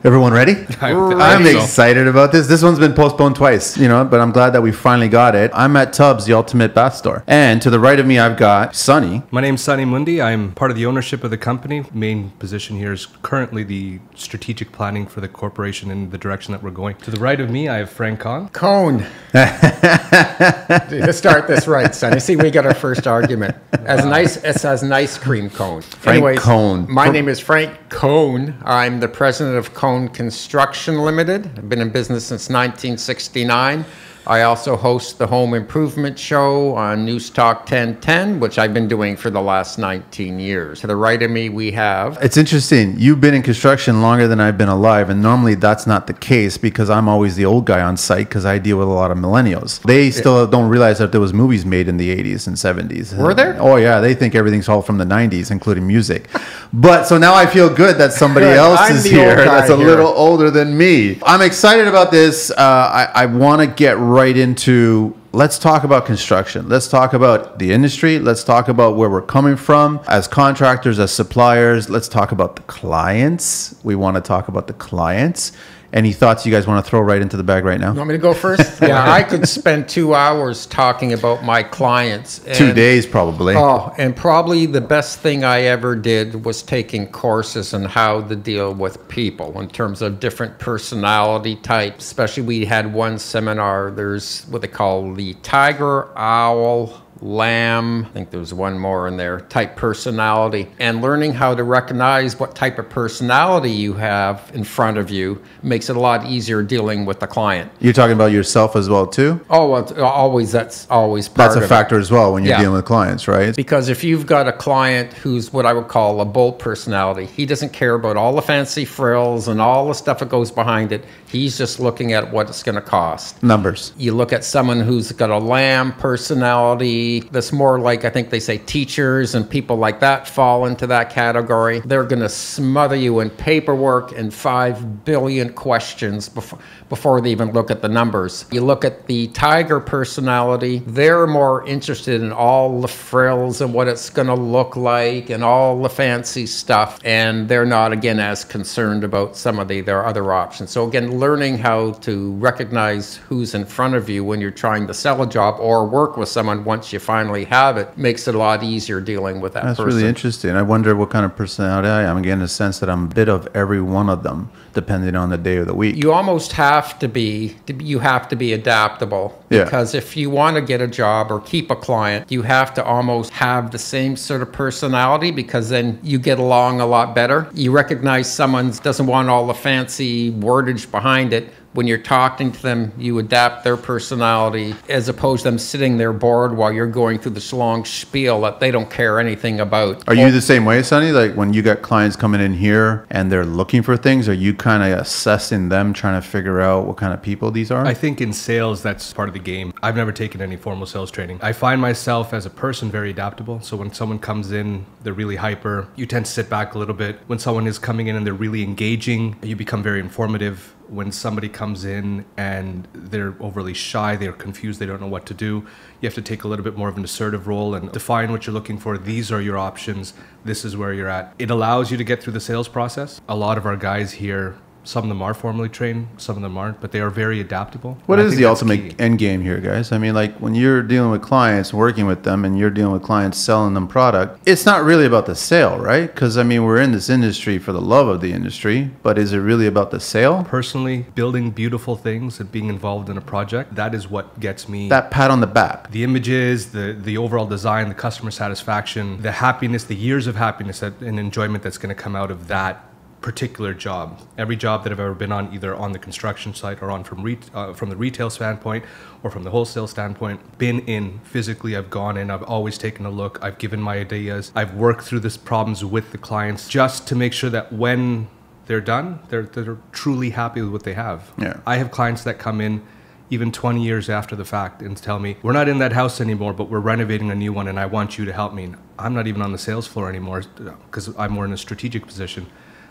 Everyone ready? I'm so. excited about this. This one's been postponed twice, but I'm glad that we finally got it. I'm at Tubbs, the ultimate bath store. And to the right of me, I've got Sonny. My name's Sonny Mundi. I'm part of the ownership of the company. Main position here is currently the strategic planning for the corporation in the direction that we're going. To the right of me, I have Frank Kahn. Cone. To start this right, Sonny. See, we got our first argument. It's as an ice cream cone. Frank Cone. My name is Frank Cone. I'm the president of Cone Construction Limited. I've been in business since 1969. I also host the Home Improvement Show on News Talk 1010, which I've been doing for the last 19 years. To the right of me, we have... It's interesting. You've been in construction longer than I've been alive, and normally that's not the case because I'm always the old guy on site because I deal with a lot of millennials. They still don't realize that there was movies made in the 80s and 70s. Were there? Oh, yeah. They think everything's all from the 90s, including music. But so now I feel good that somebody else is here that's a little older than me. I'm excited about this. I want to get right into, let's talk about construction. Let's talk about the industry. Let's talk about where we're coming from as contractors, as suppliers. Let's talk about the clients. We want to talk about the clients. Any thoughts you guys want to throw right into the bag right now? You want me to go first? Yeah, I could spend 2 hours talking about my clients. 2 days probably. Oh, and probably the best thing I ever did was taking courses on how to deal with people in terms of different personality types. Especially we had one seminar, there's what they call the tiger, owl, lamb, I think there's one more in there, type personality, and learning how to recognize what type of personality you have in front of you makes it a lot easier dealing with the client. You're talking about yourself as well too? Oh, well, that's always part of it. That's a factor as well when you're dealing with clients, right? Because if you've got a client who's what I would call a bold personality, he doesn't care about all the fancy frills and all the stuff that goes behind it. He's just looking at what it's going to cost. Numbers. You look at someone who's got a lamb personality, that's more like, I think they say teachers and people like that fall into that category. They're going to smother you in paperwork and 5 billion questions before they even look at the numbers. You look at the tiger personality, they're more interested in all the frills and what it's going to look like and all the fancy stuff. And they're not, again, as concerned about some of their other options. So again, learning how to recognize who's in front of you when you're trying to sell a job or work with someone once you finally have it makes it a lot easier dealing with that person. That's really interesting. I wonder what kind of personality I am. Again, in the sense that I'm a bit of every one of them, depending on the day of the week. You almost have to be adaptable. Yeah. Because if you want to get a job or keep a client, you have to almost have the same sort of personality because then you get along a lot better. You recognize someone doesn't want all the fancy wordage behind it. When you're talking to them, you adapt their personality as opposed to them sitting there bored while you're going through this long spiel that they don't care anything about. Are you the same way, Sonny? Like when you got clients coming in here and they're looking for things, are you kind of assessing them, trying to figure out what kind of people these are? I think in sales, that's part of the game. I've never taken any formal sales training. I find myself as a person very adaptable. So when someone comes in, they're really hyper. You tend to sit back a little bit. When someone is coming in and they're really engaging, you become very informative. When somebody comes in and they're overly shy, they're confused, they don't know what to do, you have to take a little bit more of an assertive role and define what you're looking for. These are your options. This is where you're at. It allows you to get through the sales process. A lot of our guys here, some of them are formally trained, some of them aren't, but they are very adaptable. What is the ultimate end game here, guys? I mean, like when you're dealing with clients, working with them, and you're dealing with clients selling them product, it's not really about the sale, right? Because I mean, we're in this industry for the love of the industry, but is it really about the sale? Personally, building beautiful things and being involved in a project, that is what gets me. That pat on the back. The images, the overall design, the customer satisfaction, the happiness, the years of happiness and enjoyment that's going to come out of that particular job. Every job that I've ever been on, either on the construction site or on from the retail standpoint or from the wholesale standpoint, been in physically, I've gone in, I've always taken a look, I've given my ideas, I've worked through these problems with the clients just to make sure that when they're done, they're truly happy with what they have. Yeah. I have clients that come in even 20 years after the fact and tell me, we're not in that house anymore, but we're renovating a new one and I want you to help me. I'm not even on the sales floor anymore because I'm more in a strategic position.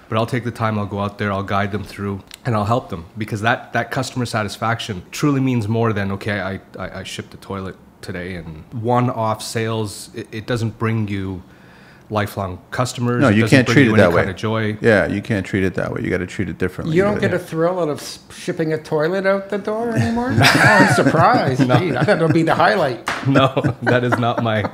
But I'll take the time, I'll go out there, I'll guide them through, and I'll help them. Because that customer satisfaction truly means more than, okay, I shipped a toilet today. And one-off sales, it doesn't bring you lifelong customers. No, you can't treat it that way. Kind of joy. Yeah, you can't treat it that way. You got to treat it differently. You don't get a thrill out of shipping a toilet out the door anymore? Oh, I'm surprised. No. Gee, I thought it would be the highlight. No, that is not my...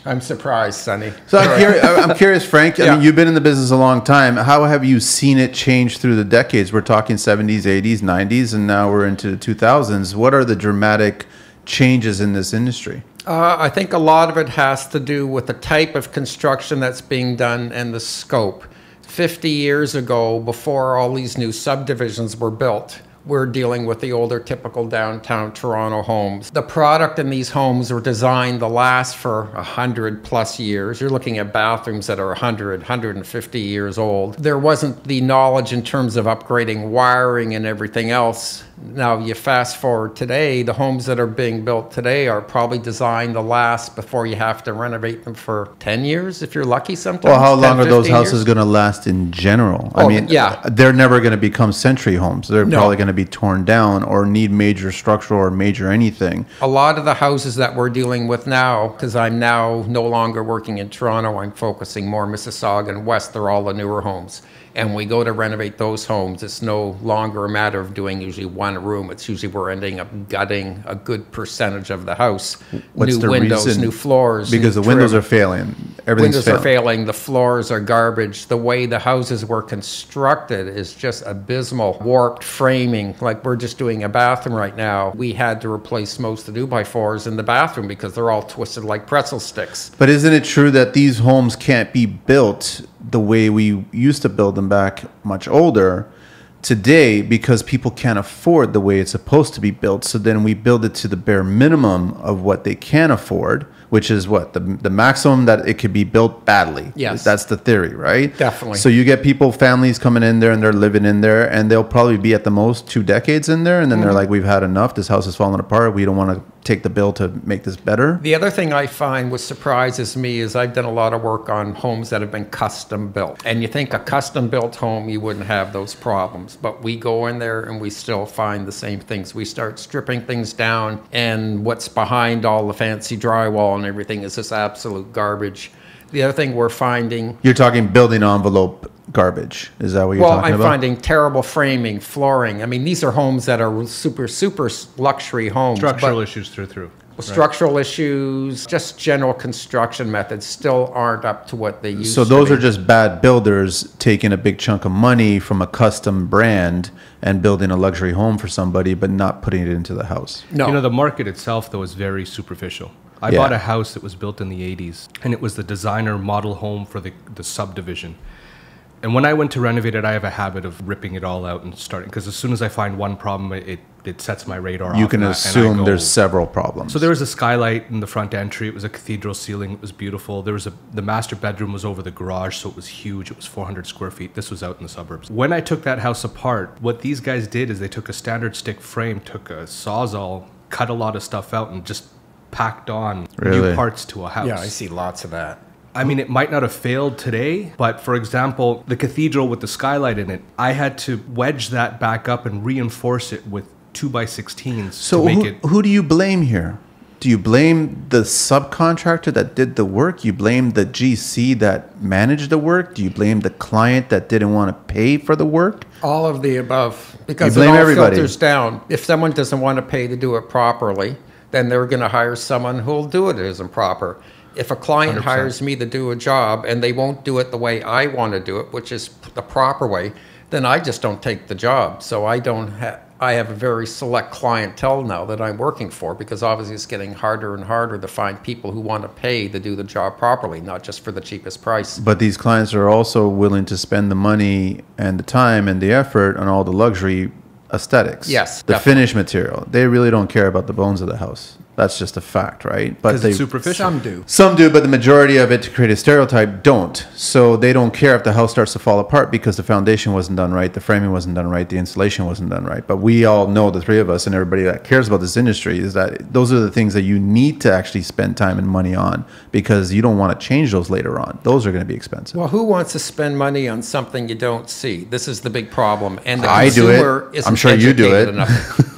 I'm surprised, Sonny. So I'm curious, Frank. I mean, you've been in the business a long time. How have you seen it change through the decades? We're talking 70s, 80s, 90s, and now we're into the 2000s. What are the dramatic changes in this industry? I think a lot of it has to do with the type of construction that's being done and the scope. 50 years ago, before all these new subdivisions were built, we're dealing with the older typical downtown Toronto homes. The product in these homes were designed to last for 100 plus years. You're looking at bathrooms that are 100, 150 years old. There wasn't the knowledge in terms of upgrading wiring and everything else. Now you fast forward today, the homes that are being built today are probably designed to last before you have to renovate them for 10 years if you're lucky sometimes. Well, how long are those houses going to last in general? I mean, they're never going to become century homes. They're probably going to be torn down or need major structural or major anything. A lot of the houses that we're dealing with now, because I'm now no longer working in Toronto, I'm focusing more Mississauga and West, they're all the newer homes. And we go to renovate those homes. It's no longer a matter of doing usually one room. It's usually we're ending up gutting a good percentage of the house. What's new windows, reason? New floors. Because the windows are failing. Everything's Windows are failing. The floors are garbage. The way the houses were constructed is just abysmal. Warped framing. Like we're just doing a bathroom right now. We had to replace most of the 2x4s in the bathroom because they're all twisted like pretzel sticks. But isn't it true that these homes can't be built the way we used to build them back much older today because people can't afford the way it's supposed to be built? So then we build it to the bare minimum of what they can afford, which is what? The maximum that it could be built badly. Yes. That's the theory, right? Definitely. So you get people, families coming in there and they're living in there and they'll probably be at the most 2 decades in there. And then they're like, we've had enough. This house is falling apart. We don't want to take the bill to make this better. The other thing I find what surprises me is I've done a lot of work on homes that have been custom built. And you think a custom built home, you wouldn't have those problems. But we go in there and we still find the same things. We start stripping things down and what's behind all the fancy drywall and everything is just absolute garbage. The other thing we're finding... You're talking building envelope garbage. Is that what you're talking about? Well, I'm finding terrible framing, flooring. I mean, these are homes that are super, super luxury homes. Structural issues through. Structural issues, just general construction methods still aren't up to what they used to be. So those are just bad builders taking a big chunk of money from a custom brand and building a luxury home for somebody, but not putting it into the house. No. You know, the market itself, though, is very superficial. I bought a house that was built in the 80s, and it was the designer model home for the subdivision. And when I went to renovate it, I have a habit of ripping it all out and starting, because as soon as I find one problem, it sets my radar off. You can assume there's several problems. So there was a skylight in the front entry. It was a cathedral ceiling. It was beautiful. The master bedroom was over the garage, so it was huge. It was 400 square feet. This was out in the suburbs. When I took that house apart, what these guys did is they took a standard stick frame, took a Sawzall, cut a lot of stuff out, and just packed on new parts to a house. Yeah, I see lots of that. I mean, it might not have failed today, but for example, the cathedral with the skylight in it, I had to wedge that back up and reinforce it with 2x16s to make it. Who do you blame here? Do you blame the subcontractor that did the work? You blame the GC that managed the work? Do you blame the client that didn't want to pay for the work? All of the above, because you blame it all everybody. filters down. If someone doesn't want to pay to do it properly, then they're going to hire someone who'll do it as improper. If a client 100%. hires me to do a job and they won't do it the way I want to do it, which is the proper way, then I just don't take the job. So I have a very select clientele now that I'm working for, because obviously it's getting harder and harder to find people who want to pay to do the job properly, not just for the cheapest price. But these clients are also willing to spend the money and the time and the effort on all the luxury aesthetics. Yes, the definitely. finished material. They really don't care about the bones of the house. That's just a fact, right? But Because it's superficial. Some do. Some do, but the majority of it, to create a stereotype, don't. So they don't care if the house starts to fall apart because the foundation wasn't done right, the framing wasn't done right, the insulation wasn't done right. But we all know, the three of us and everybody that cares about this industry, is that those are the things that you need to actually spend time and money on, because you don't want to change those later on. Those are going to be expensive. Well, who wants to spend money on something you don't see? This is the big problem. And the I do consumer it. isn't I'm sure you do educated it. enough.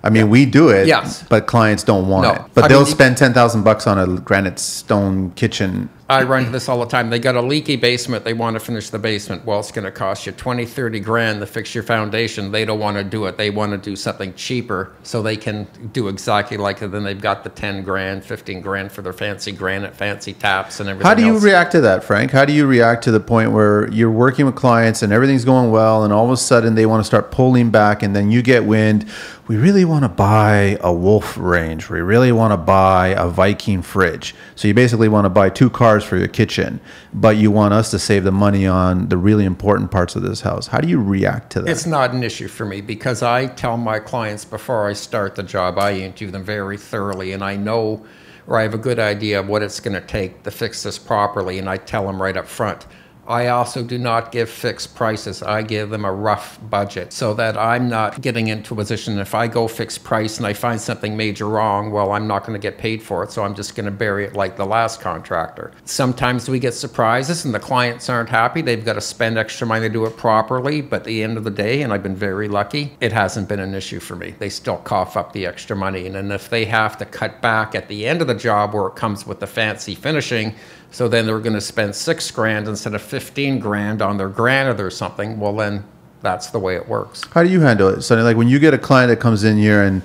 I mean, we do it, Yes. but clients don't want No. it. But I they'll mean, spend $10,000 on a granite stone kitchen I run into this all the time. They got a leaky basement. They want to finish the basement. Well, it's going to cost you 20, 30 grand to fix your foundation. They don't want to do it. They want to do something cheaper so they can do exactly like it. Then they've got the 10 grand, 15 grand for their fancy granite, fancy taps and everything. How do you else. react to that, Frank? How do you react to the point where you're working with clients and everything's going well and all of a sudden they want to start pulling back and then you get wind, we really want to buy a Wolf range. We really want to buy a Viking fridge. So you basically want to buy 2 cars for your kitchen, but you want us to save the money on the really important parts of this house. How do you react to that? It's not an issue for me because I tell my clients before I start the job, I interview them very thoroughly and I know, or I have a good idea of what it's going to take to fix this properly, and I tell them right up front. I also do not give fixed prices. I give them a rough budget so that I'm not getting into a position if I go fixed price and I find something major wrong, well, I'm not going to get paid for it, so I'm just going to bury it like the last contractor. Sometimes we get surprises and the clients aren't happy. They've got to spend extra money to do it properly, but at the end of the day, and I've been very lucky, it hasn't been an issue for me. They still cough up the extra money, and then if they have to cut back at the end of the job where it comes with the fancy finishing, so then they're going to spend 6 grand instead of 15 grand on their granite or something. Well, then that's the way it works. How do you handle it, Sonny? Like when you get a client that comes in here, and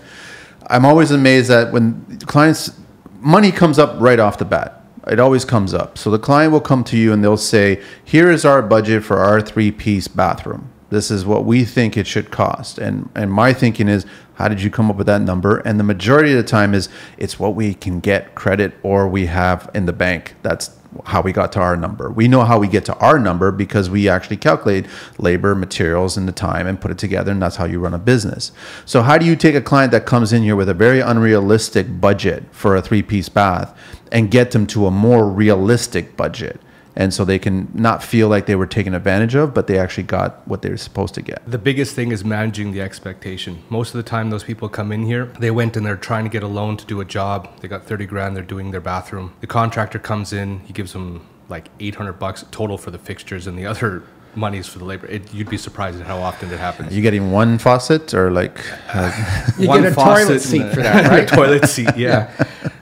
I'm always amazed that when clients, money comes up right off the bat. It always comes up. So the client will come to you and they'll say, here is our budget for our 3-piece bathroom. This is what we think it should cost. And my thinking is, how did you come up with that number? And the majority of the time is, it's what we can get credit or we have in the bank. That's how we got to our number. We know how we get to our number because we actually calculate labor, materials, and the time and put it together, and that's how you run a business. So how do you take a client that comes in here with a very unrealistic budget for a 3-piece bath and get them to a more realistic budget? And so they can not feel like they were taken advantage of, but they actually got what they were supposed to get. The biggest thing is managing the expectation. Most of the time those people come in here, they went and they're trying to get a loan to do a job. They got 30 grand, they're doing their bathroom. The contractor comes in, he gives them like $800 total for the fixtures and the other money is for the labor. You'd be surprised at how often it happens. Are you getting one faucet or like... you one get a toilet seat for that, right? A toilet seat, yeah.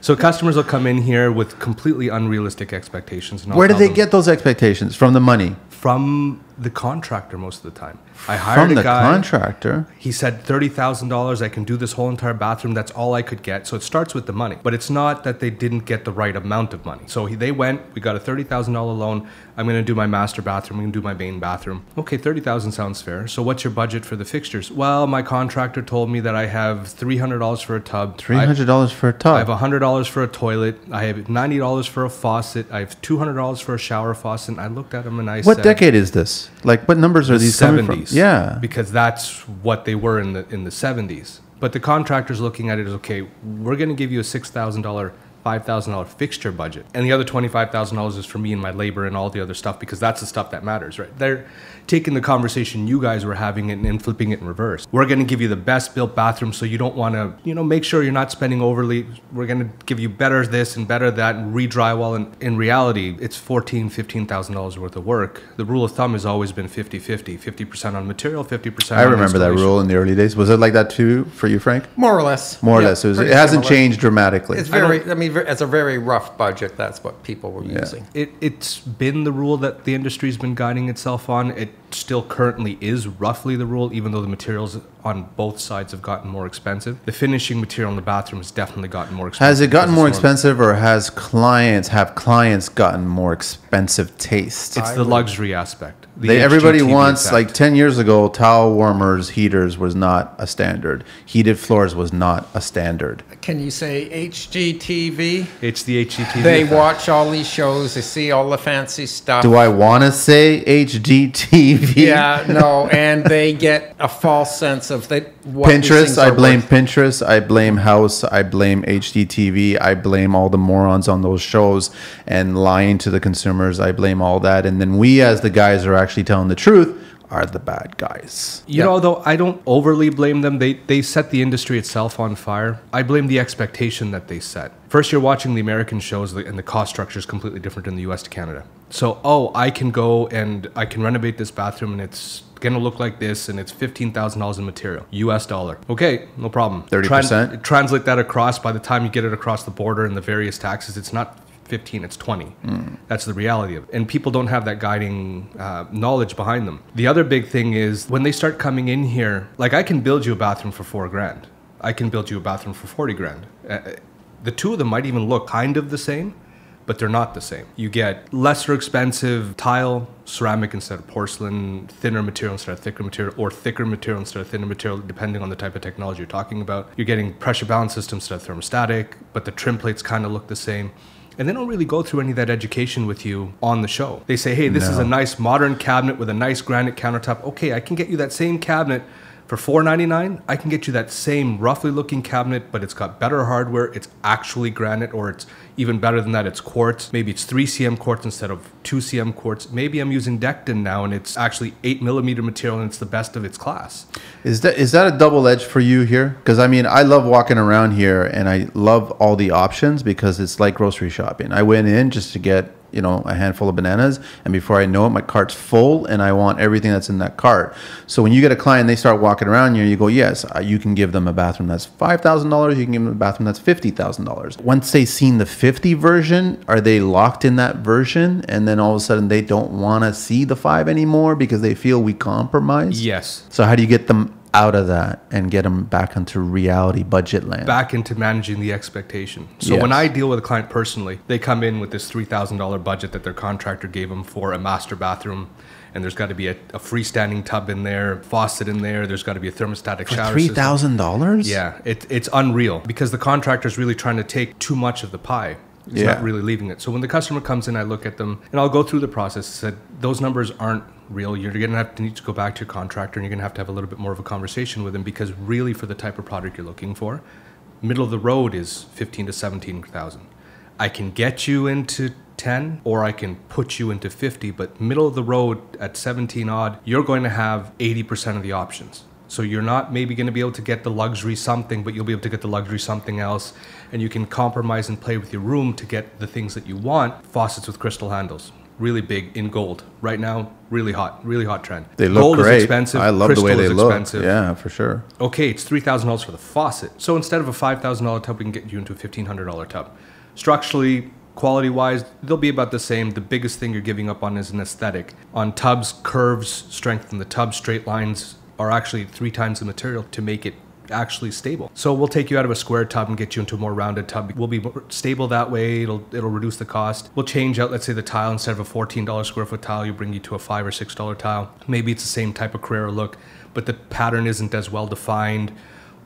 So customers will come in here with completely unrealistic expectations. Where do they get those expectations? From the money? From the contractor most of the time. I hired a guy. From the contractor? He said $30,000, I can do this whole entire bathroom. That's all I could get. So it starts with the money. But it's not that they didn't get the right amount of money. So they went, we got a $30,000 loan. I'm going to do my master bathroom. I'm going to do my main bathroom. Okay, $30,000 sounds fair. So what's your budget for the fixtures? Well, my contractor told me that I have $300 for a tub. $300 for a tub? I have $100 for a toilet. I have $90 for a faucet. I have $200 for a shower faucet. And I looked at him and I said... What decade is this? Like, what numbers are these coming from? Yeah. Because that's what they were in the 70s. But the contractor's looking at it as, okay, we're going to give you a $6,000, $5,000 fixture budget. And the other $25,000 is for me and my labor and all the other stuff, because that's the stuff that matters, right? They're taking the conversation you guys were having and flipping it in reverse. We're going to give you the best built bathroom, so you don't want to, make sure you're not spending overly. We're going to give you better this and better that and re-drywall. And in reality, it's $14,000, $15,000 worth of work. The rule of thumb has always been 50-50, 50% on material, 50% on I remember that rule in the early days. Was it like that too for you, Frank? More or less. More or less. It hasn't changed dramatically. It's as a very rough budget, that's what people were using. It's been the rule that the industry's been guiding itself on. It still currently is roughly the rule, even though the materials on both sides have gotten more expensive. The finishing material in the bathroom has definitely gotten more expensive. Has it gotten more expensive, or have clients gotten more expensive taste? It's the luxury aspect. Everybody wants, like 10 years ago, towel warmers, heaters was not a standard. Heated floors was not a standard. Can you say HGTV? It's the HGTV. They watch all these shows. They see all the fancy stuff. Do I want to say HGTV? Yeah, no, and they get a false sense of what Pinterest. I blame Pinterest. I blame House. I blame HGTV. I blame all the morons on those shows and lying to the consumers. I blame all that. And then we, as the guys are actually telling the truth, are the bad guys. You know, though, I don't overly blame them. They set the industry itself on fire. I blame the expectation that they set. First, you're watching the American shows, and the cost structure is completely different in the US to Canada. So, I can go and I can renovate this bathroom, and it's going to look like this, and it's $15,000 in material, US dollar. Okay, no problem. 30%? Translate that across. By the time you get it across the border and the various taxes, it's not 15, it's 20. That's the reality of it. And people don't have that guiding knowledge behind them. The other big thing is when they start coming in here, like I can build you a bathroom for $4,000. I can build you a bathroom for $40,000. The two of them might even look kind of the same, but they're not the same. You get lesser expensive tile, ceramic instead of porcelain, thinner material instead of thicker material, or thicker material instead of thinner material, depending on the type of technology you're talking about. You're getting pressure balance systems instead of thermostatic, but the trim plates kind of look the same. And they don't really go through any of that education with you on the show. They say, hey, this is a nice modern cabinet with a nice granite countertop. Okay, I can get you that same cabinet for $499. I can get you that same roughly looking cabinet, but it's got better hardware. It's actually granite, or it's even better than that. It's quartz. Maybe it's 3 cm quartz instead of 2 cm quartz. Maybe I'm using Dectin now, and it's actually 8mm material, and it's the best of its class. Is that a double edge for you here? Because I mean, I love walking around here, and I love all the options because it's like grocery shopping. I went in just to get, you know, a handful of bananas, and before I know it, my cart's full and I want everything that's in that cart. So when you get a client, they start walking around here, you go, yes, you can give them a bathroom that's $5,000, you can give them a bathroom that's $50,000. Once they've seen the 50 version, are they locked in that version, and then all of a sudden they don't want to see the 5 anymore because they feel we compromise? Yes. So how do you get them out of that and get them back into reality budget land? Back into managing the expectation. So when I deal with a client personally, they come in with this $3,000 budget that their contractor gave them for a master bathroom, and there's got to be a freestanding tub in there, faucet in there, there's got to be a thermostatic shower system. $3,000? Yeah, it's unreal because the contractor's really trying to take too much of the pie. It's not really leaving it. So when the customer comes in, I look at them and I'll go through the process. I said, those numbers aren't real. You're going to need to go back to your contractor, and you're going to have a little bit more of a conversation with them, because really for the type of product you're looking for, middle of the road is 15 to 17,000. I can get you into 10 or I can put you into 50, but middle of the road at 17 odd, you're going to have 80% of the options. So you're not maybe going to be able to get the luxury something, but you'll be able to get the luxury something else. And you can compromise and play with your room to get the things that you want. Faucets with crystal handles, really big in gold. Right now, really hot trend. They look gold great. Is expensive. I love the way they look. Expensive. Yeah, for sure. Okay, it's $3,000 for the faucet. So instead of a $5,000 tub, we can get you into a $1,500 tub. Structurally, quality-wise, they'll be about the same. The biggest thing you're giving up on is an aesthetic. On tubs, curves strengthen the tub. Straight lines are actually 3 times the material to make it actually stable. So we'll take you out of a square tub and get you into a more rounded tub. We'll be more stable that way. It'll reduce the cost. We'll change out, let's say, the tile. Instead of a $14 square foot tile, you bring you to a $5 or $6 tile. Maybe it's the same type of Carrera look, but the pattern isn't as well defined,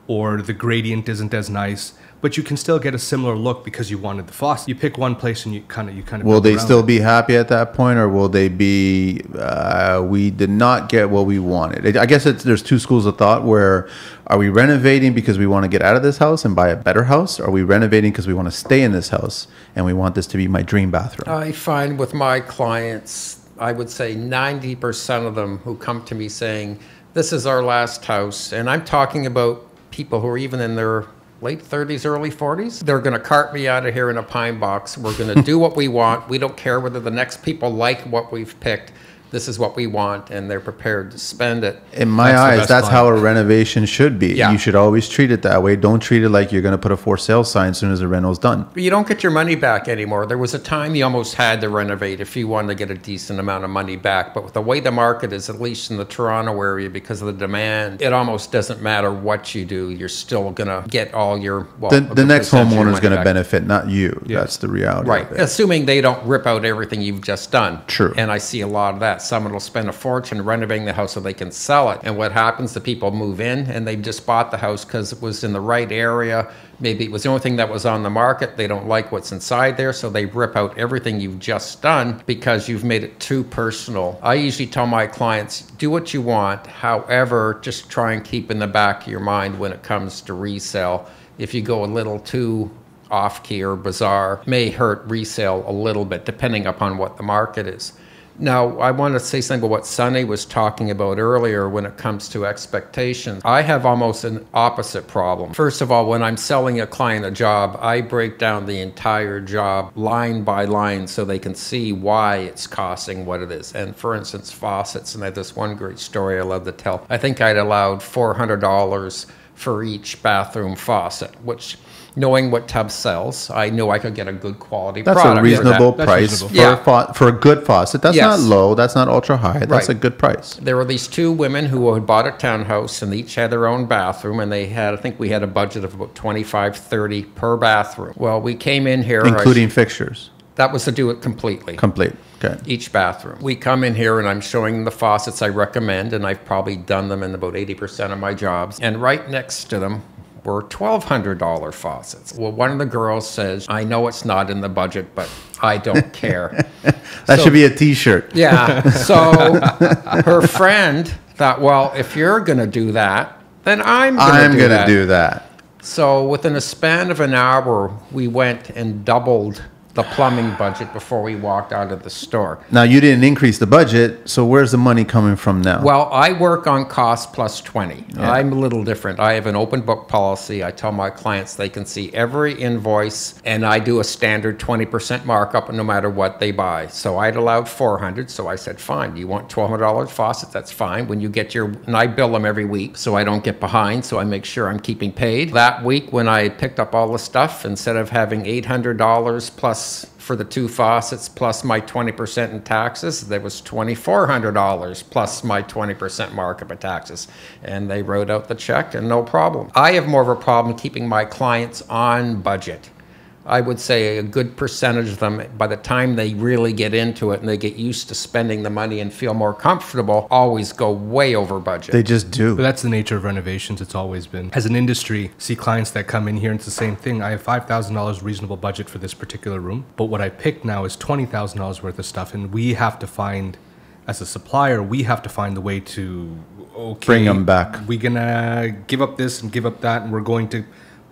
or the gradient isn't as nice, but you can still get a similar look because you wanted the faucet. You pick one place and you kind of will they still be happy at that point, or will they be we did not get what we wanted? I guess there's 2 schools of thought. Where are we renovating because we want to get out of this house and buy a better house? Or are we renovating because we want to stay in this house and we want this to be my dream bathroom? I find with my clients, I would say 90% of them who come to me saying, this is our last house, and I'm talking about people who are even in their late 30s, early 40s. They're going to cart me out of here in a pine box. We're going to do what we want. We don't care whether the next people like what we've picked. This is what we want, and they're prepared to spend it. In my eyes, that's how a renovation should be. Yeah. You should always treat it that way. Don't treat it like you're going to put a for sale sign as soon as the reno's done. But you don't get your money back anymore. There was a time you almost had to renovate if you wanted to get a decent amount of money back. But with the way the market is, at least in the Toronto area, because of the demand, it almost doesn't matter what you do. You're still going to get all your... Well, the next homeowner is going to benefit, not you. Yes. That's the reality. Right. Of it. Assuming they don't rip out everything you've just done. True. And I see a lot of that. Someone will spend a fortune renovating the house so they can sell it. And what happens? The people move in and they've just bought the house because it was in the right area. Maybe it was the only thing that was on the market. They don't like what's inside there, so they rip out everything you've just done because you've made it too personal. I usually tell my clients, do what you want. However, just try and keep in the back of your mind when it comes to resale. If you go a little too off-key or bizarre, may hurt resale a little bit, depending upon what the market is. Now, I want to say something about what Sonny was talking about earlier when it comes to expectations. I have almost an opposite problem. First of all, when I'm selling a client a job, I break down the entire job line by line so they can see why it's costing what it is. And for instance, faucets, and I have this one great story I love to tell. I think I'd allowed $400 for each bathroom faucet, which, knowing what Tubbs sells, I knew I could get a good quality product. That's a reasonable price reasonable. For a good faucet. That's not low. That's not ultra high. That's a good price. There were these two women who had bought a townhouse, and they each had their own bathroom, and they had, I think we had a budget of about $25, $30 per bathroom. Well, we came in here. Including fixtures. That was to do it completely. Complete. Okay. Each bathroom. We come in here and I'm showing them the faucets I recommend, and I've probably done them in about 80% of my jobs. And right next to them were $1,200 faucets. Well, one of the girls says, I know it's not in the budget, but I don't care. That should be a t-shirt. Yeah. So her friend thought, well, if you're going to do that, then I'm going to do that. So within a span of an hour, we went and doubled the plumbing budget before we walked out of the store. Now, you didn't increase the budget, so where's the money coming from now? Well, I work on cost plus 20. Yeah. I'm a little different. I have an open book policy. I tell my clients they can see every invoice, and I do a standard 20% markup no matter what they buy. So I'd allowed $400, so I said, fine, you want $1,200 faucet? That's fine. When you get your, and I bill them every week, so I don't get behind, so I make sure I'm keeping paid. That week, when I picked up all the stuff, instead of having $800 plus for the two faucets plus my 20% in taxes, there was $2,400 plus my 20% markup in taxes. And they wrote out the check and no problem. I have more of a problem keeping my clients on budget. I would say a good percentage of them, by the time they really get into it and they get used to spending the money and feel more comfortable, always go way over budget. They just do. But that's the nature of renovations. It's always been. As an industry, see clients that come in here and it's the same thing. I have $5,000 reasonable budget for this particular room, but what I picked now is $20,000 worth of stuff, and we have to find, as a supplier, we have to find the way to, bring them back. We're gonna give up this and give up that, and we're going to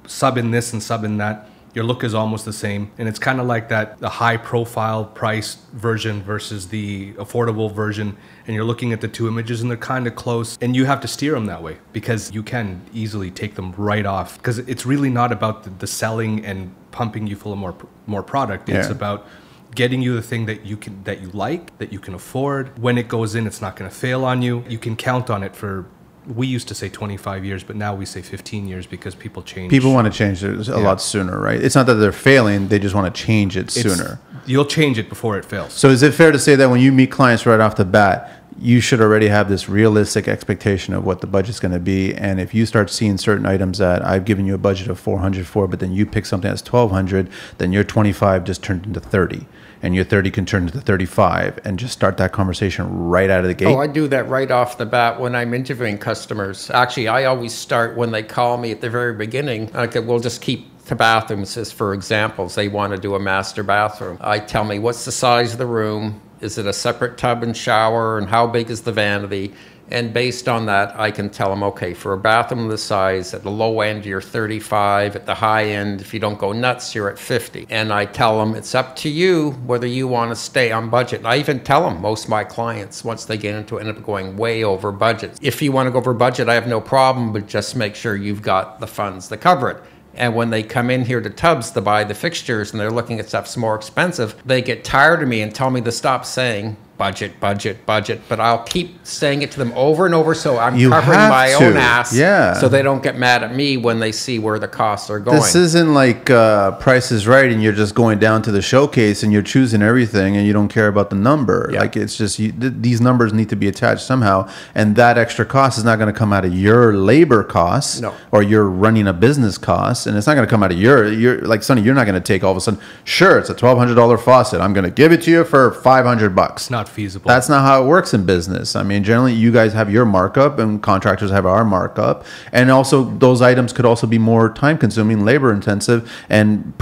sub in this and sub in that. Your look is almost the same. And it's kind of like that, the high profile price version versus the affordable version. And you're looking at the two images and they're kind of close. And you have to steer them that way because you can easily take them right off. Because it's really not about the selling and pumping you full of more product. It's about getting you the thing that you like, that you can afford. When it goes in, it's not going to fail on you. You can count on it for, we used to say 25 years, but now we say 15 years because people change. People want to change it a lot sooner, right? It's not that they're failing, they just want to change it sooner. You'll change it before it fails. So is it fair to say that when you meet clients right off the bat, you should already have this realistic expectation of what the budget's going to be? And if you start seeing certain items that I've given you a budget of 400 for, but then you pick something that's 1,200, then your 25 just turned into 30. And your 30 can turn into 35, and just start that conversation right out of the gate. Oh, I do that right off the bat when I'm interviewing customers. Actually, I always start when they call me at the very beginning. Okay, we'll just keep the bathrooms as for examples. They want to do a master bathroom. I tell me, what's the size of the room? Is it a separate tub and shower? And how big is the vanity? And based on that, I can tell them, okay, for a bathroom this size, at the low end, you're 35. At the high end, if you don't go nuts, you're at 50. And I tell them, it's up to you whether you want to stay on budget. And I even tell them, most of my clients, once they get into it, end up going way over budget. If you want to go over budget, I have no problem, but just make sure you've got the funds to cover it. And when they come in here to Tubbs to buy the fixtures and they're looking at stuff's more expensive, they get tired of me and tell me to stop saying budget, budget, budget. But I'll keep saying it to them over and over, so I'm covering my own ass. Yeah. So they don't get mad at me when they see where the costs are going. This isn't like Price is Right and you're just going down to the showcase and you're choosing everything and you don't care about the number. Like, it's just these numbers need to be attached somehow, and that extra cost is not going to come out of your labor costs or your running a business costs, and it's not going to come out of your like, Sonny, you're not going to take all of a sudden, sure, it's a $1,200 faucet, I'm going to give it to you for $500. It's not feasible. That's not how it works in business. I mean, generally you guys have your markup and contractors have our markup, and also those items could also be more time consuming, labor intensive, and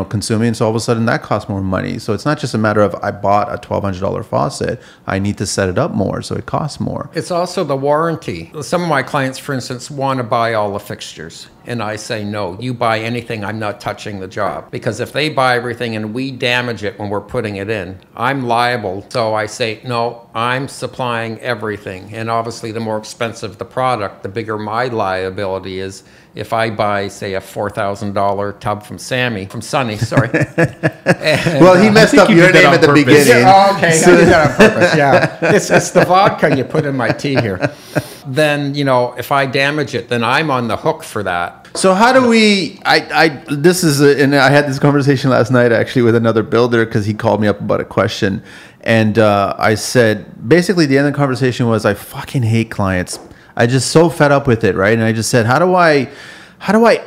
consuming, so all of a sudden that costs more money. So it's not just a matter of I bought a $1,200 faucet, I need to set it up more, so it costs more. It's also the warranty. Some of my clients, for instance, want to buy all the fixtures. And I say, no, you buy anything, I'm not touching the job. Because if they buy everything and we damage it when we're putting it in, I'm liable. So I say, no, I'm supplying everything. And obviously, the more expensive the product, the bigger my liability is. If I buy, say, a $4,000 tub from Sonny, sorry. And, well, he messed up your name at the beginning. Yeah, okay, I did that on purpose, yeah. It's the vodka you put in my tea here. then, you know, if I damage it, then I'm on the hook for that. So how do we, and I had this conversation last night actually with another builder because he called me up about a question. And I said, basically the end of the conversation was, I fucking hate clients. I just so fed up with it, right? And I just said, how do I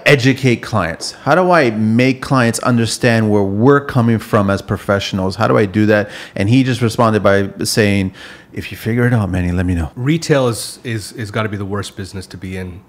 educate clients? How do I make clients understand where we're coming from as professionals? How do I do that? And he just responded by saying, if you figure it out, Manny, let me know. Retail is got to be the worst business to be in.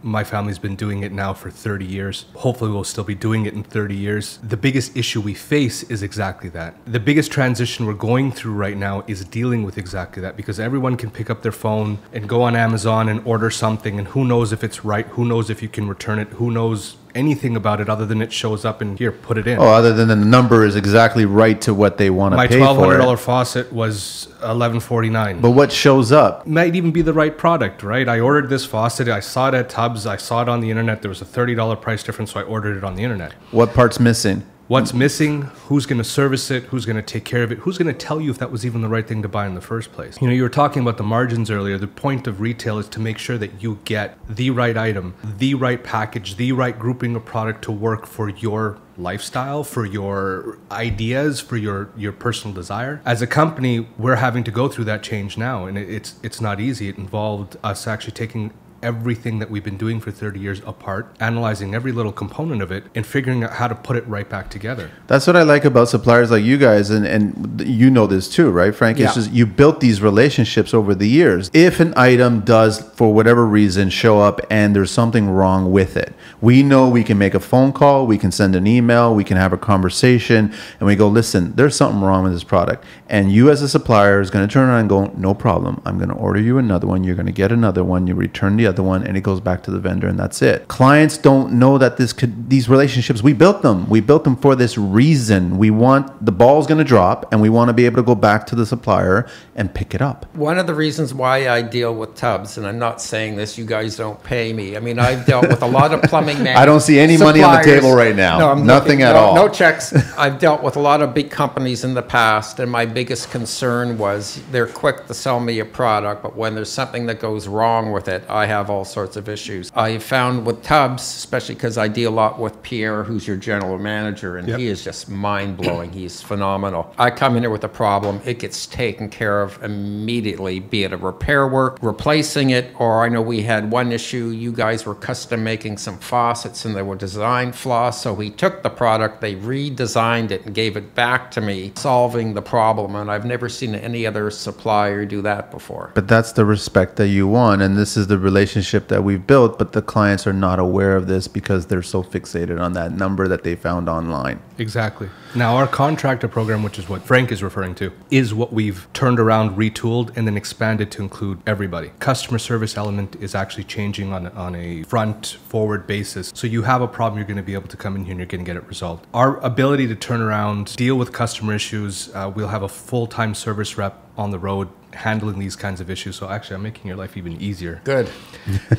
My family's been doing it now for 30 years. Hopefully we'll still be doing it in 30 years. The biggest issue we face is exactly that. The biggest transition we're going through right now is dealing with exactly that, because everyone can pick up their phone and go on Amazon and order something, and who knows if it's right, who knows if you can return it, who knows anything about it other than it shows up and here, put it in. Oh, other than the number is exactly right to what they want to pay for. My $1,200 faucet was $11.49. But what shows up might even be the right product, right? I ordered this faucet. I saw it at Tubbs. I saw it on the internet. There was a $30 price difference, so I ordered it on the internet. What part's missing? What's missing? Who's going to service it? Who's going to take care of it? Who's going to tell you if that was even the right thing to buy in the first place? You know, you were talking about the margins earlier. The point of retail is to make sure that you get the right item, the right package, the right grouping of product to work for your lifestyle, for your ideas, for your personal desire. As a company, we're having to go through that change now, and it's not easy. It involved us actually taking everything that we've been doing for 30 years apart, analyzing every little component of it, and figuring out how to put it right back together. That's what I like about suppliers like you guys, and you know this too, right, Frank? Yeah. It's just you built these relationships over the years. If an item does, for whatever reason, show up and there's something wrong with it, we know we can make a phone call, we can send an email, we can have a conversation, and we go, listen, there's something wrong with this product. And you as a supplier is going to turn around and go, no problem. I'm going to order you another one. You're going to get another one. You return the other one, and it goes back to the vendor, and that's it. Clients don't know that these relationships, we built them. We built them for this reason. We want the ball's going to drop, and we want to be able to go back to the supplier and pick it up. One of the reasons why I deal with Tubbs, and I'm not saying this, you guys don't pay me. I mean, I've dealt with a lot of plumbing I don't see any money on the table right now. No, nothing at all. No checks. I've dealt with a lot of big companies in the past, and my biggest concern was they're quick to sell me a product, but when there's something that goes wrong with it, I have all sorts of issues. I found with Tubbs, especially because I deal a lot with Pierre, who's your general manager, and he is just mind-blowing. He's phenomenal. I come in here with a problem, it gets taken care of immediately, be it a repair work, replacing it, or I know we had one issue, you guys were custom making some faucets and there were design flaws, so he took the product, they redesigned it and gave it back to me, solving the problem, and I've never seen any other supplier do that before. But that's the respect that you want, and this is the relationship that we've built, but the clients are not aware of this because they're so fixated on that number that they found online. Exactly. Now, our contractor program, which is what Frank is referring to, is what we've turned around, retooled, and then expanded to include everybody. Customer service element is actually changing on a front-forward basis. So you have a problem, you're going to be able to come in here and you're going to get it resolved. Our ability to turn around, deal with customer issues, we'll have a full-time service rep on the road handling these kinds of issues. So actually, I'm making your life even easier. Good.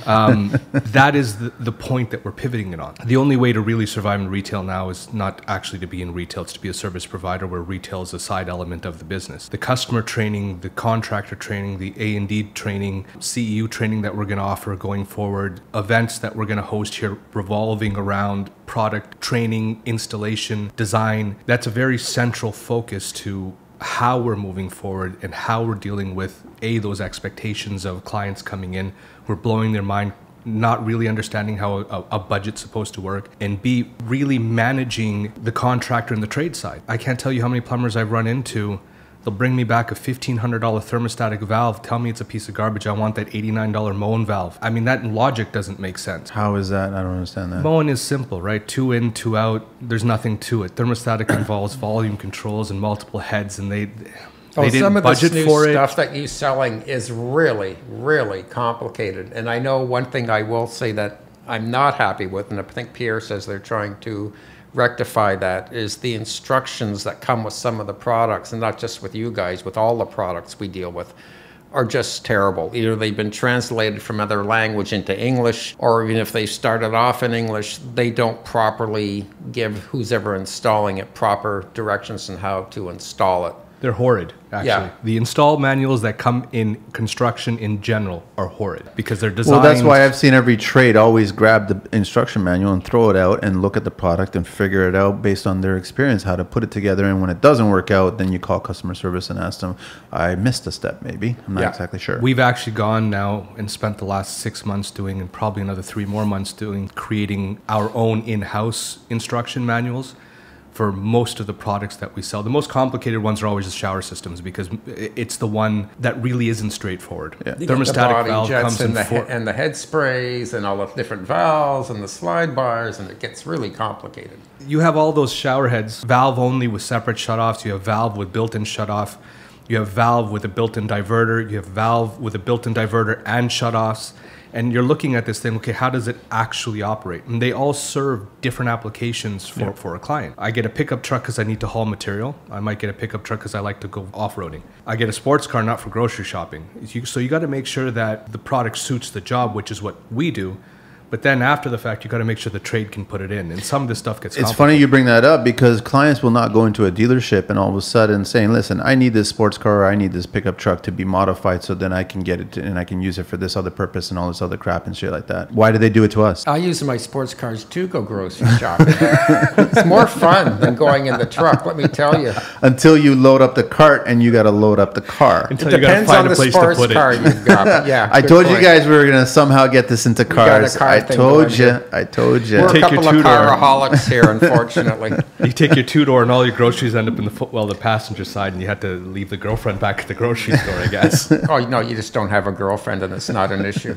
That is the point that we're pivoting it on. The only way to really survive in retail now is not actually to be in retail, it's to be a service provider where retail is a side element of the business. The customer training, the contractor training, the A&D training, CEU training that we're going to offer going forward, events that we're going to host here revolving around product training, installation, design, that's a very central focus to how we're moving forward and how we're dealing with those expectations of clients coming in who are blowing their mind, not really understanding how a budget's supposed to work, and B, really managing the contractor and the trade side. I can't tell you how many plumbers I've run into. They'll bring me back a $1,500 thermostatic valve, tell me it's a piece of garbage, I want that $89 Moen valve. I mean, that logic doesn't make sense. How is that? I don't understand that. Moen is simple, right? 2 in, 2 out, there's nothing to it. Thermostatic involves volume controls and multiple heads, and they didn't budget for it. Some of the stuff that you're selling is really, really complicated. And I know one thing I will say that I'm not happy with, and I think Pierre says they're trying to rectify that, is the instructions that come with some of the products, and not just with you guys, with all the products we deal with, are just terrible. Either they've been translated from other language into English, or even if they started off in English, they don't properly give who's ever installing it proper directions on how to install it. They're horrid, actually. Yeah. The install manuals that come in construction in general are horrid because they're designed... Well, that's why I've seen every trade always grab the instruction manual and throw it out and look at the product and figure it out based on their experience, how to put it together. And when it doesn't work out, then you call customer service and ask them, I missed a step maybe. I'm not exactly sure. We've actually gone now and spent the last 6 months doing, and probably another 3 more months doing, creating our own in-house instruction manuals for most of the products that we sell. The most complicated ones are always the shower systems because it's the one that really isn't straightforward. Yeah. Thermostatic valve comes in and the head sprays and all the different valves and the slide bars, and it gets really complicated. You have all those shower heads, valve only with separate shutoffs. You have valve with built-in shutoff. You have valve with a built-in diverter. You have valve with a built-in diverter and shutoffs. And you're looking at this thing, okay, how does it actually operate? And they all serve different applications for a client. I get a pickup truck because I need to haul material. I might get a pickup truck because I like to go off-roading. I get a sports car not for grocery shopping. So you got to make sure that the product suits the job, which is what we do. But then after the fact, you got to make sure the trade can put it in. And some of this stuff gets complicated. It's funny you bring that up because clients will not go into a dealership and all of a sudden saying, listen, I need this sports car or I need this pickup truck to be modified so then I can get it and I can use it for this other purpose and all this other crap and shit like that. Why do they do it to us? I use my sports cars to go grocery shopping. It's more fun than going in the truck, let me tell you. Until you load up the cart and you got to load up the car. Until it depends on the sports car you've got. Yeah, I told you guys we were going to somehow get this into cars. I told you. We're a couple of caraholics here, unfortunately. You take your two-door and all your groceries end up in the footwell, the passenger side, and you have to leave the girlfriend back at the grocery store, I guess. Oh, no, you just don't have a girlfriend and it's not an issue.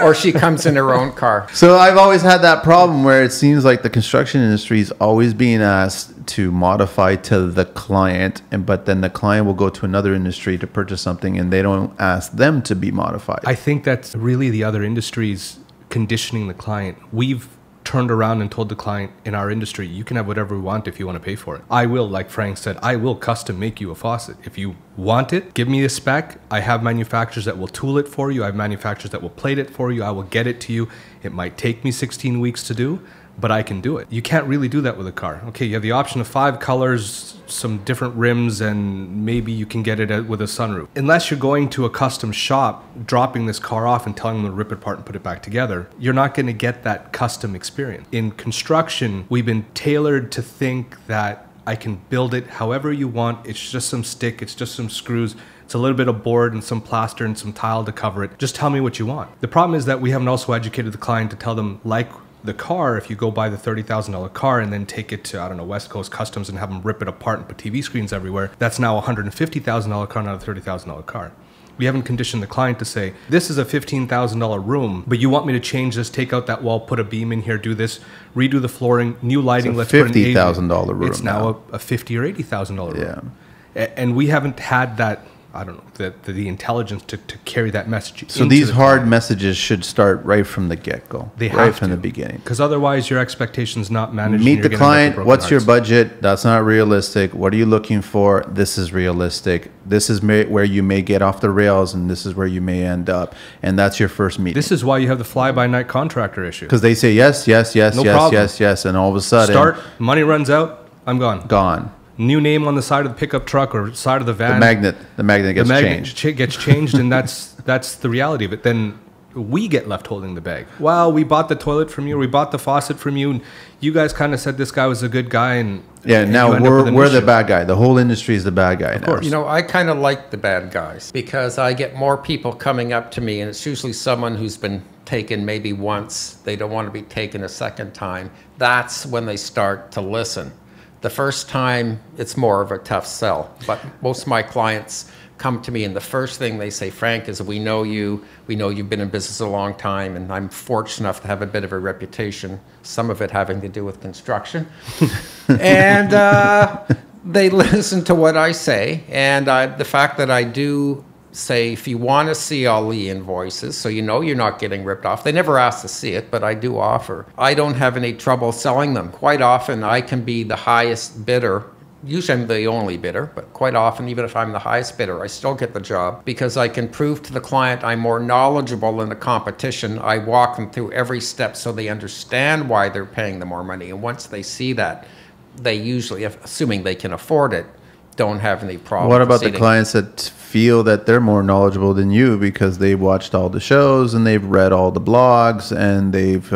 Or she comes in her own car. So I've always had that problem where it seems like the construction industry is always being asked to modify to the client, but then the client will go to another industry to purchase something and they don't ask them to be modified. I think that's really the other industries conditioning the client. We've turned around and told the client in our industry, you can have whatever we want if you want to pay for it. I will, like Frank said, I will custom make you a faucet. If you want it, give me a spec. I have manufacturers that will tool it for you. I have manufacturers that will plate it for you. I will get it to you. It might take me 16 weeks to do, but I can do it. You can't really do that with a car. Okay, you have the option of 5 colors, some different rims, and maybe you can get it with a sunroof. Unless you're going to a custom shop, dropping this car off and telling them to rip it apart and put it back together, you're not going to get that custom experience. In construction, we've been tailored to think that I can build it however you want. It's just some stick, it's just some screws, it's a little bit of board and some plaster and some tile to cover it. Just tell me what you want. The problem is that we haven't also educated the client to tell them, like the car, if you go buy the $30,000 car and then take it to, I don't know, West Coast Customs and have them rip it apart and put TV screens everywhere, that's now a $150,000 car, not a $30,000 car. We haven't conditioned the client to say, this is a $15,000 room, but you want me to change this, take out that wall, put a beam in here, do this, redo the flooring, new lighting, let's put an $50,000 room. It's now a $50,000 or $80,000 room. Yeah. And we haven't had that, I don't know, the intelligence to carry that message. So these hard messages should start right from the get-go. They have right from the beginning. Because otherwise your expectations not managed. Meet the client. What's your budget? That's not realistic. What are you looking for? This is realistic. This is where you may get off the rails and this is where you may end up. And that's your first meeting. This is why you have the fly-by-night contractor issue. Because they say yes, yes, yes, no yes, problem. Yes, yes. And all of a sudden. Money runs out, I'm gone. Gone. New name on the side of the pickup truck or side of the van. The magnet gets changed. Gets changed, and that's the reality of it. Then we get left holding the bag. Well, we bought the toilet from you, we bought the faucet from you, and you guys kind of said this guy was a good guy, and now we're the bad guy. The whole industry is the bad guy. Of course. You know, I kind of like the bad guys because I get more people coming up to me, and it's usually someone who's been taken maybe once. They don't want to be taken a second time. That's when they start to listen. The first time, it's more of a tough sell. But most of my clients come to me, and the first thing they say, Frank, is we know you've been in business a long time, and I'm fortunate enough to have a bit of a reputation, some of it having to do with construction. And they listen to what I say. And the fact that I do say, if you want to see all the invoices, so you know you're not getting ripped off. They never ask to see it, but I do offer. I don't have any trouble selling them. Quite often, I can be the highest bidder. Usually I'm the only bidder, but quite often, even if I'm the highest bidder, I still get the job because I can prove to the client I'm more knowledgeable than the competition. I walk them through every step so they understand why they're paying the more money. And once they see that, they usually, assuming they can afford it, don't have any problem. What about the clients that feel that they're more knowledgeable than you because they've watched all the shows and they've read all the blogs and they've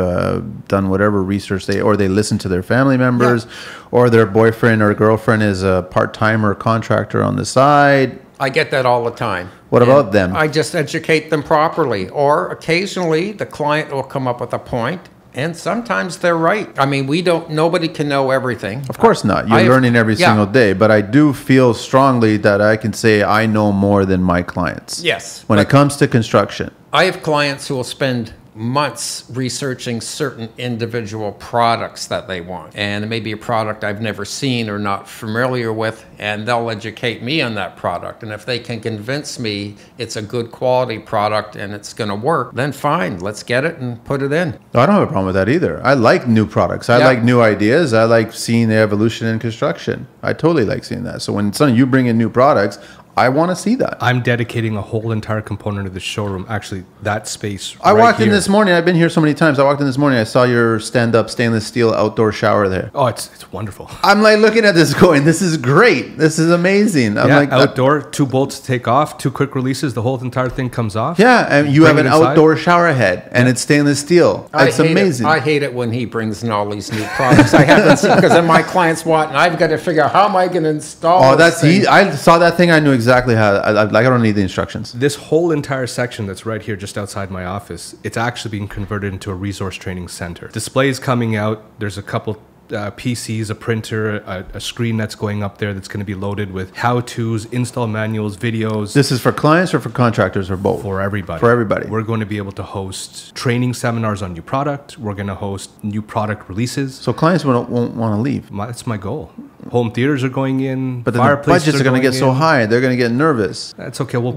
done whatever research they listen to their family members, or their boyfriend or girlfriend is a part-timer contractor on the side? I get that all the time. What about them? I just educate them properly. Or occasionally the client will come up with a point, and sometimes they're right. I mean, nobody can know everything. Of course not. You're learning every single day. But I do feel strongly that I can say I know more than my clients. Yes. When it comes to construction. I have clients who will spend months researching certain individual products that they want. And it may be a product I've never seen or not familiar with, and they'll educate me on that product. And if they can convince me it's a good quality product and it's going to work, then fine, let's get it and put it in. I don't have a problem with that either. I like new products. I like new ideas. I like seeing the evolution in construction. I totally like seeing that. So when you bring in new products, I want to see that. I'm dedicating a whole entire component of the showroom, actually, that space. I walked in this morning. I've been here so many times. I walked in this morning. I saw your stand-up stainless steel outdoor shower there. Oh, it's wonderful. I'm like looking at this going, this is great. This is amazing. I'm like, outdoor, 2 bolts to take off, 2 quick releases, the whole entire thing comes off. Yeah, and you have an outdoor shower head, and it's stainless steel. It's amazing. I hate it when he brings in all these new products I haven't seen, because then my clients want, and I've got to figure out how am I going to install this thing. I saw that thing. I knew exactly how. I don't need the instructions. This whole entire section that's right here just outside my office, it's actually being converted into a resource training center. Displays coming out. There's a couple PCs, a printer, a screen that's going up there that's going to be loaded with how-tos, install manuals, videos. This is for clients or for contractors or both? For everybody. For everybody. We're going to be able to host training seminars on new product. We're going to host new product releases. So clients won't want to leave. That's my goal. Home theaters are going in. But then the budgets are going to get so high. They're going to get nervous. That's okay. I'll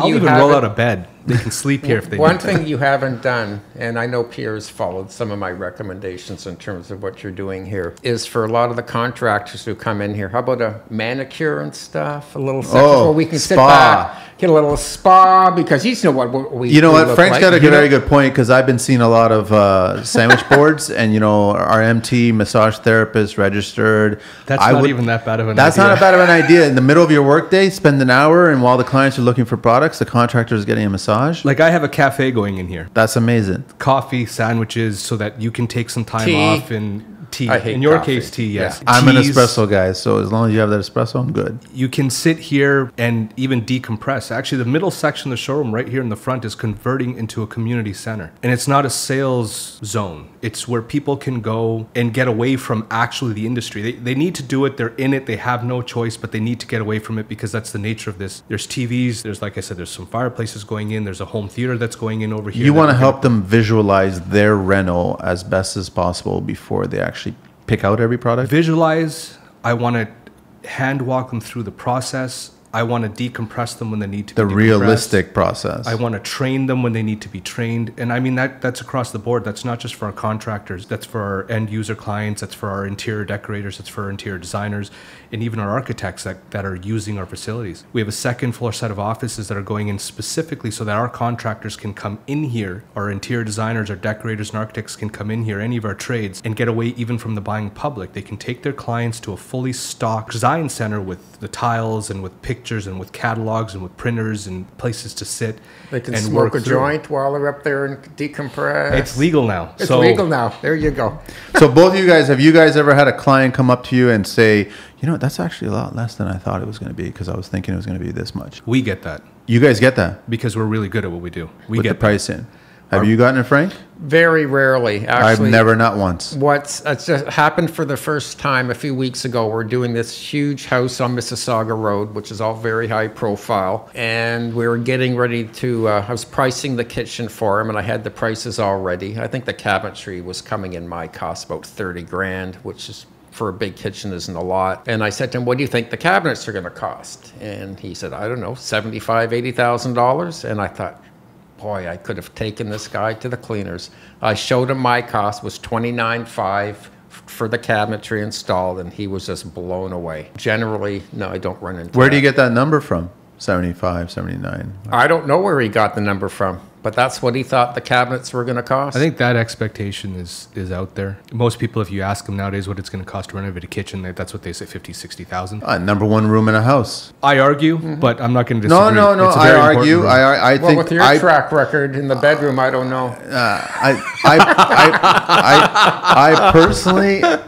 even roll out of bed. They can sleep here if they need to. One thing you haven't done, and I know Pierre's followed some of my recommendations in terms of what you're doing here, is for a lot of the contractors who come in here, how about a manicure and stuff? A little section where we can sit back, get a little spa, because you know what we You know what? Frank's got a very good point, because I've been seeing a lot of sandwich boards, and, you know, our MT, massage therapist, registered. That's not even that bad of an idea. That's not a bad of an idea. In the middle of your workday, spend an hour, and while the clients are looking for products, the contractor is getting a massage. Like I have a cafe going in here. That's amazing. Coffee, sandwiches, so that you can take some time off and tea. I hate in your coffee. Case, tea, yes. Yeah. I'm an espresso guy, so as long as you have that espresso, I'm good. You can sit here and even decompress. Actually, the middle section of the showroom right here in the front is converting into a community center. And it's not a sales zone. It's where people can go and get away from actually the industry. They need to do it. They're in it. They have no choice, but they need to get away from it because that's the nature of this. There's TVs. There's, like I said, there's some fireplaces going in. There's a home theater that's going in over here. You want to help them visualize their reno as best as possible before they actually pick out every product? Visualize. I want to hand walk them through the process. I want to decompress them when they need to be decompressed. The realistic process. I want to train them when they need to be trained. And I mean, that's across the board. That's not just for our contractors. That's for our end user clients. That's for our interior decorators. That's for our interior designers. And even our architects that are using our facilities. We have a second floor set of offices that are going in specifically so that our contractors can come in here. Our interior designers, our decorators and architects can come in here, any of our trades, and get away even from the buying public. They can take their clients to a fully stocked design center with the tiles and with pictures and with catalogs and with printers and places to sit. They can smoke a joint while they're up there and decompress. It's legal now. It's legal now. There you go. So both of you guys, have you guys ever had a client come up to you and say, you know, that's actually a lot less than I thought it was going to be because I was thinking it was going to be this much? We get that. You guys get that? Because we're really good at what we do. We get get the price in. Have you gotten it, Frank? Very rarely, actually. I've never, not once. It's just happened for the first time a few weeks ago. We're doing this huge house on Mississauga Road, which is all very high profile. And we were getting ready to, I was pricing the kitchen for him, and I had the prices already. I think the cabinetry was coming in my cost about 30 grand, which is, for a big kitchen, isn't a lot. And I said to him, what do you think the cabinets are going to cost? And he said, I don't know, $75,000, $80,000. And I thought, boy, I could have taken this guy to the cleaners. I showed him my cost was $29,500 for the cabinetry installed, and he was just blown away. Generally, no, I don't run into Where do you get that number from? 75, 79? I don't know where he got the number from. But that's what he thought the cabinets were going to cost? I think that expectation is out there. Most people, if you ask them nowadays what it's going to cost to renovate a kitchen, that's what they say, 50, 60,000. Number one room in a house. I argue, but I'm not going to disagree. No. I argue. I think with your track record in the bedroom, I don't know.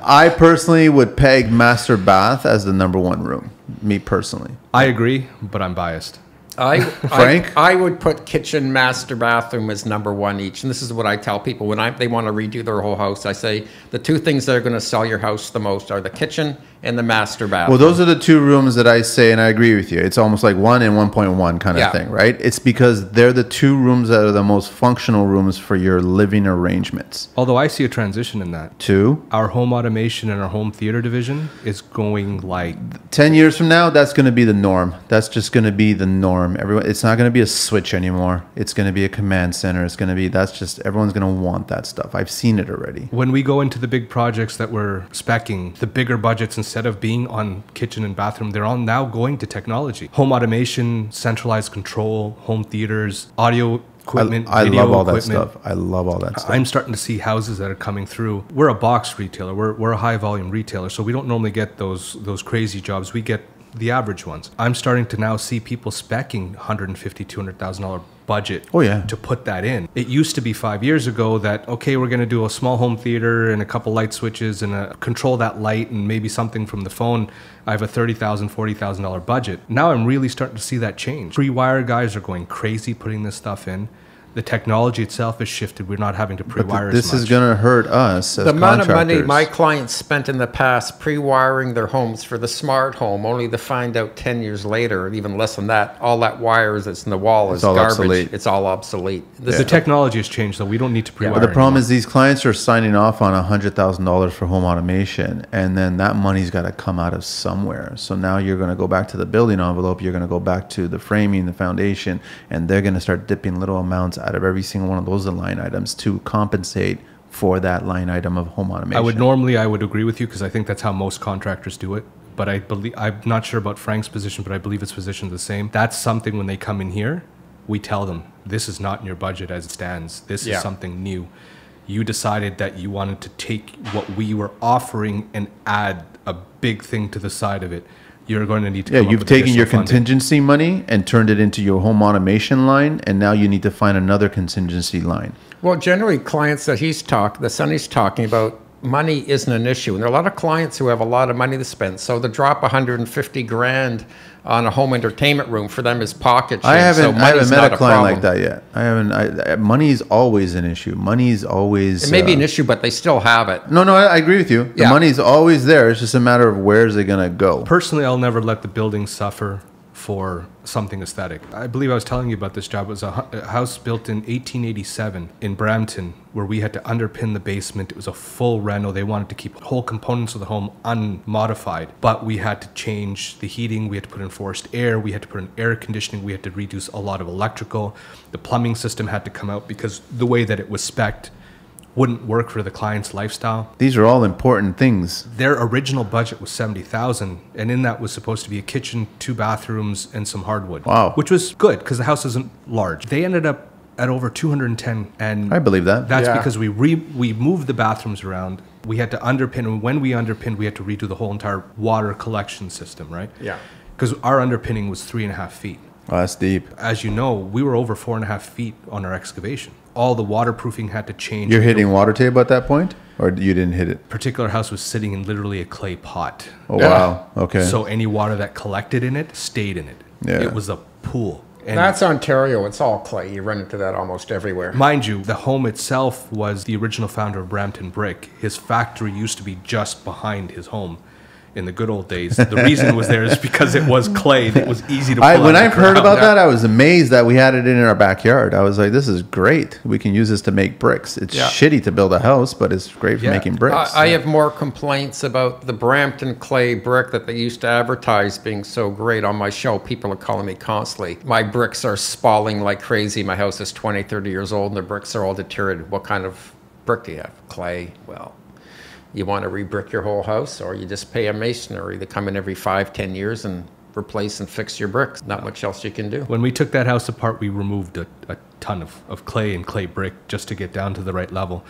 I personally would peg master bath as the number one room. Me personally. I agree, but I'm biased. Frank? I would put kitchen, master bathroom as number one each. And this is what I tell people when they want to redo their whole house. I say the two things that are going to sell your house the most are the kitchen and the master bathroom. Well, those are the two rooms that I say, and I agree with you. It's almost like 1 and 1.1 kind of thing, right? It's because they're the two rooms that are the most functional rooms for your living arrangements. Although I see a transition in that. Two? Our home automation and our home theater division is going like... 10 years from now, that's going to be the norm. That's just going to be the norm. It's not going to be a switch anymore. It's going to be a command center. It's going to be, everyone's going to want that stuff. I've seen it already. When we go into the big projects that we're speccing, the bigger budgets, instead of being on kitchen and bathroom, they're all now going to technology. Home automation, centralized control, home theaters, audio equipment, I video love all equipment. that stuff. I love all that stuff. I'm starting to see houses that are coming through. We're a box retailer. We're a high volume retailer, so we don't normally get those crazy jobs. We get the average ones. I'm starting to now see people speccing $150,000, $200,000 budget to put that in. It used to be 5 years ago that, okay, we're going to do a small home theater and a couple light switches and control that light and maybe something from the phone. I have a $30,000, $40,000 budget. Now I'm really starting to see that change. Pre-wire guys are going crazy putting this stuff in. The technology itself has shifted. We're not having to pre-wire as much. This is going to hurt us as the amount contractors. of money my clients spent in the past pre-wiring their homes for the smart home, only to find out 10 years later, and even less than that, all that wires that's in the wall is garbage. Obsolete. It's all obsolete. The technology has changed, so we don't need to pre-wire. But the problem is these clients are signing off on $100,000 for home automation, and then that money's got to come out of somewhere. So now you're going to go back to the building envelope, you're going to go back to the framing, the foundation, and they're going to start dipping little amounts out of every single one of those line items to compensate for that line item of home automation. I would agree with you because I think that's how most contractors do it. But I'm not sure about Frank's position, but I believe his position is the same. That's something when they come in here, we tell them, this is not in your budget as it stands. This is something new. You decided that you wanted to take what we were offering and add a big thing to the side of it. You're going to need to come up you've with taken your funding. contingency money and turned it into your home automation line, and now you need to find another contingency line. Well, generally, clients that the Sonny's talking about, money isn't an issue. And there are a lot of clients who have a lot of money to spend. So to drop $150,000 on a home entertainment room for them is pocket change. I haven't met a client problem. like that yet. Money's always an issue. Money's always... It may be an issue, but they still have it. No, I agree with you. The money's always there. It's just a matter of where's it going to go. Personally, I'll never let the building suffer for something aesthetic. I believe I was telling you about this job. It was a house built in 1887 in Brampton where we had to underpin the basement. It was a full reno. They wanted to keep whole components of the home unmodified, but we had to change the heating. We had to put in forced air. We had to put in air conditioning. We had to reduce a lot of electrical. The plumbing system had to come out because the way that it was spec'd wouldn't work for the client's lifestyle. These are all important things. Their original budget was $70,000, and in that was supposed to be a kitchen, 2 bathrooms, and some hardwood. Wow. Which was good because the house isn't large. They ended up at over 210, and I believe that. That's because we moved the bathrooms around. We had to underpin, and when we underpinned, we had to redo the whole entire water collection system, right? Yeah. Because our underpinning was 3.5 feet. Oh, that's deep. As you know, we were over 4.5 feet on our excavation. All the waterproofing had to change. You're hitting water table at that point? Or you didn't hit it? Particular house was sitting in literally a clay pot. Oh, wow. Okay. So any water that collected in it stayed in it. Yeah. It was a pool. And that's Ontario. It's all clay. You run into that almost everywhere. Mind you, the home itself was the original founder of Brampton Brick. His factory used to be just behind his home. In the good old days, the reason was there is because it was clay. It was easy to pull When I heard about that, I was amazed that we had it in our backyard. I was like, this is great. We can use this to make bricks. It's shitty to build a house, but it's great for making bricks. I have more complaints about the Brampton clay brick that they used to advertise being so great on my show. People are calling me constantly. My bricks are spalling like crazy. My house is 20, 30 years old, and the bricks are all deteriorated. What kind of brick do you have? Clay? Well, you want to re-brick your whole house, or you just pay a masonry to come in every 5, 10 years and replace and fix your bricks. Not much else you can do. When we took that house apart, we removed a ton of clay and clay brick just to get down to the right level.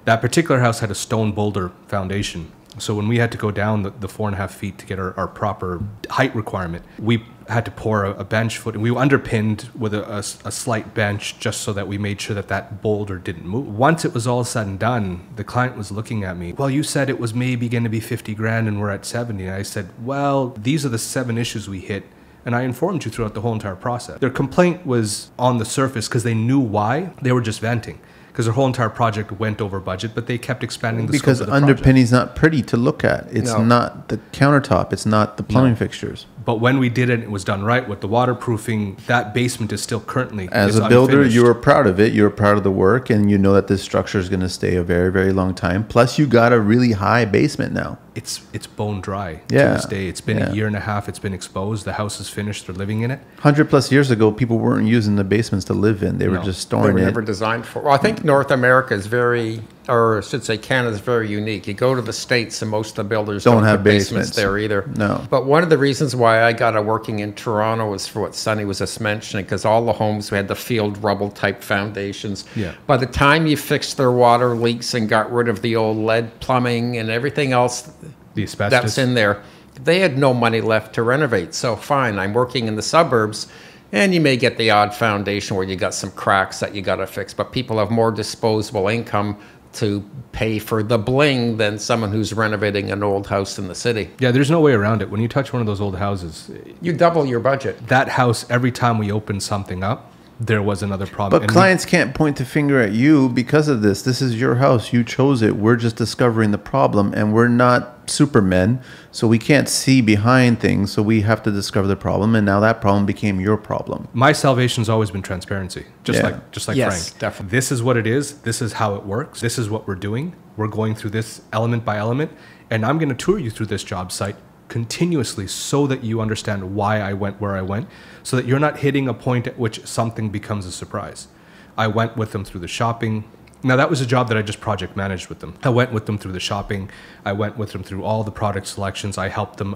That particular house had a stone boulder foundation. So when we had to go down the 4.5 feet to get our proper height requirement, we had to pour a bench foot, and we underpinned with a slight bench just so that we made sure that boulder didn't move. Once it was all said and done, the client was looking at me, well, you said it was maybe going to be 50 grand and we're at 70. And I said, well, these are the 7 issues we hit. And I informed you throughout the whole entire process. Their complaint was on the surface because they knew why. They were just venting. Because their whole entire project went over budget, but they kept expanding the scope of the project. Because underpinning's not pretty to look at. It's not the countertop. It's not the plumbing fixtures. But when we did it, it was done right with the waterproofing. That basement is still currently as a builder, you were proud of it. You were proud of the work, and you know that this structure is going to stay a very, very long time. Plus, you got a really high basement now. It's bone dry to this day. It's been a year and a half. It's been exposed. The house is finished. They're living in it. 100+ years ago, people weren't using the basements to live in. They were just storing it. They were never designed for. Well, I think North America is very, or I should say Canada is very unique. You go to the States and most of the builders don't have basements there either. No. But one of the reasons why I got a working in Toronto was for what Sonny was just mentioning, because all the homes had the field rubble type foundations. Yeah. By the time you fixed their water leaks and got rid of the old lead plumbing and everything else the asbestos that's in there, they had no money left to renovate. So fine, I'm working in the suburbs, and you may get the odd foundation where you got some cracks that you got to fix, but people have more disposable income to pay for the bling than someone who's renovating an old house in the city. Yeah, there's no way around it. When you touch one of those old houses, you double your budget. That house, every time we open something up, there was another problem. But clients can't point the finger at you because of this. This is your house. You chose it. We're just discovering the problem, and we're not supermen, so we can't see behind things. So we have to discover the problem, and now that problem became your problem. My salvation's always been transparency, just like yes, Frank. Definitely. This is what it is. This is how it works. This is what we're doing. We're going through this element by element, and I'm going to tour you through this job site continuously so that you understand why I went where I went, so that you're not hitting a point at which something becomes a surprise. I went with them through the shopping. Now, that was a job that I just project managed with them. I went with them through the shopping. I went with them through all the product selections. I helped them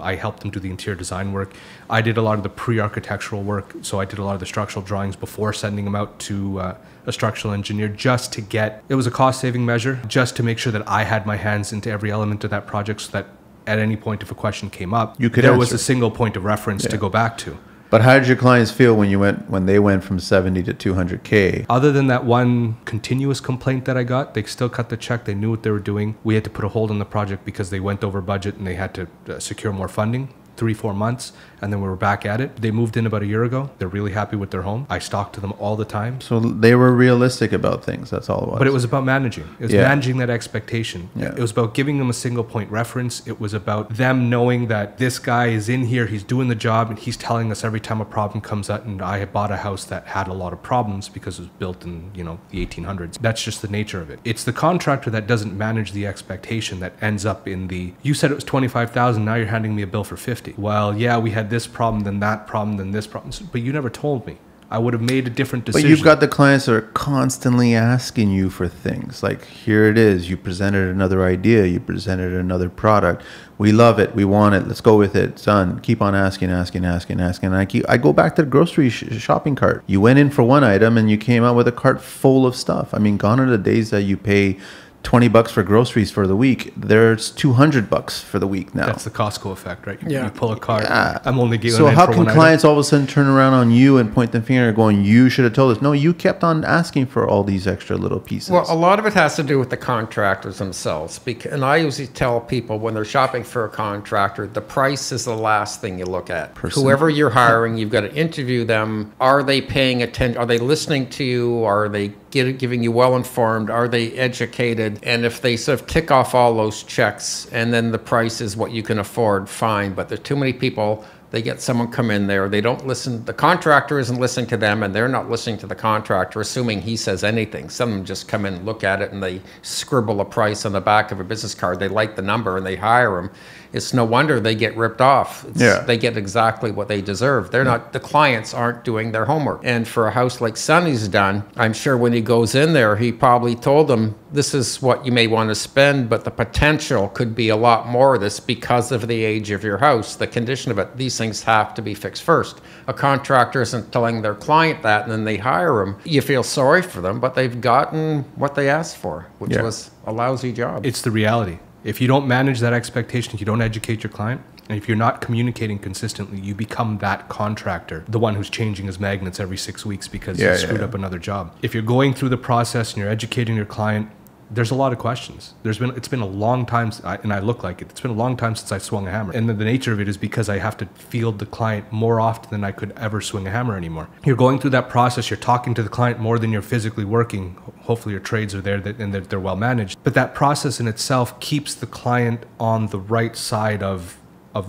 do the interior design work. I did a lot of the pre-architectural work, so I did a lot of the structural drawings before sending them out to a structural engineer, just to get, it was a cost-saving measure, just to make sure that I had my hands into every element of that project, so that at any point if a question came up, there was a single point of reference to go back to. But how did your clients feel when they went from 70 to 200K? Other than that one continuous complaint that I got, they still cut the check. They knew what they were doing. We had to put a hold on the project because they went over budget and they had to secure more funding. 3-4 months, and then we were back at it. They moved in about a year ago. They're really happy with their home. I talk to them all the time. So they were realistic about things. That's all it was. But it was about managing. It was managing that expectation. Yeah. It was about giving them a single point reference. It was about them knowing that this guy is in here, he's doing the job, and he's telling us every time a problem comes up. And I had bought a house that had a lot of problems because it was built in, the 1800s. That's just the nature of it. It's the contractor that doesn't manage the expectation that ends up in the, you said it was 25,000, now you're handing me a bill for 50. Well, yeah, we had this problem, then that problem, then this problem. But you never told me. I would have made a different decision. But you've got the clients that are constantly asking you for things. Like, here it is. You presented another idea. You presented another product. We love it. We want it. Let's go with it. It's done. Keep on asking. And I go back to the grocery shopping cart. You went in for one item and you came out with a cart full of stuff. I mean, gone are the days that you pay $20 for groceries for the week. There's $200 for the week now. That's the Costco effect, right? You Yeah. pull a card. Yeah. I'm only giving. So it how for can one clients item. all of a sudden turn around on you and point the finger going, you should have told us? No, you kept on asking for all these extra little pieces. Well, a lot of it has to do with the contractors themselves. And I usually tell people when they're shopping for a contractor, the price is the last thing you look at. Whoever you're hiring, you've got to interview them. Are they paying attention? Are they listening to you? Are they giving you well-informed? Are they educated? And if they sort of tick off all those checks and then the price is what you can afford, fine. But there's too many people. They get someone come in there, they don't listen, the contractor isn't listening to them and they're not listening to the contractor, assuming he says anything. Some of them just come in, look at it, and they scribble a price on the back of a business card. They like the number and they hire him. It's no wonder they get ripped off. They get exactly what they deserve. They're not, the clients aren't doing their homework. And for a house like Sonny's done, I'm sure when he goes in there, he probably told them, this is what you may want to spend, but the potential could be a lot more of this because of the age of your house, the condition of it. These things have to be fixed first. A contractor isn't telling their client that, and then they hire them. You feel sorry for them, but they've gotten what they asked for, which was a lousy job. It's the reality. If you don't manage that expectation, if you don't educate your client, and if you're not communicating consistently, you become that contractor, the one who's changing his magnets every 6 weeks because you screwed up another job. If you're going through the process and you're educating your client, there's a lot of questions. It's been a long time, and I look like it. It's been a long time since I swung a hammer. And the nature of it is because I have to field the client more often than I could ever swing a hammer anymore. You're going through that process. You're talking to the client more than you're physically working. Hopefully your trades are there and they're well managed. But that process in itself keeps the client on the right side of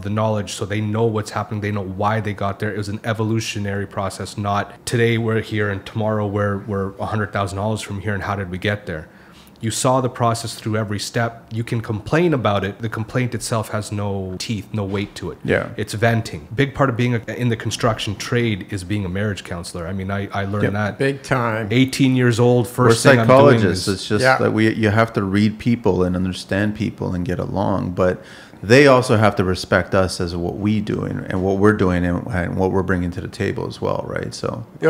the knowledge, so they know what's happening, they know why they got there. It was an evolutionary process, not today we're here and tomorrow we're $100,000 from here and how did we get there. You saw the process through every step. You can complain about it. The complaint itself has no teeth, no weight to it. Yeah. It's venting. Big part of being in the construction trade is being a marriage counselor. I mean, I learned that. Big time. 18 years old, first We're thing I'm doing psychologists. is... It's just that you have to read people and understand people and get along. But they also have to respect us as what we do and what we're doing and what we're bringing to the table as well, right? So the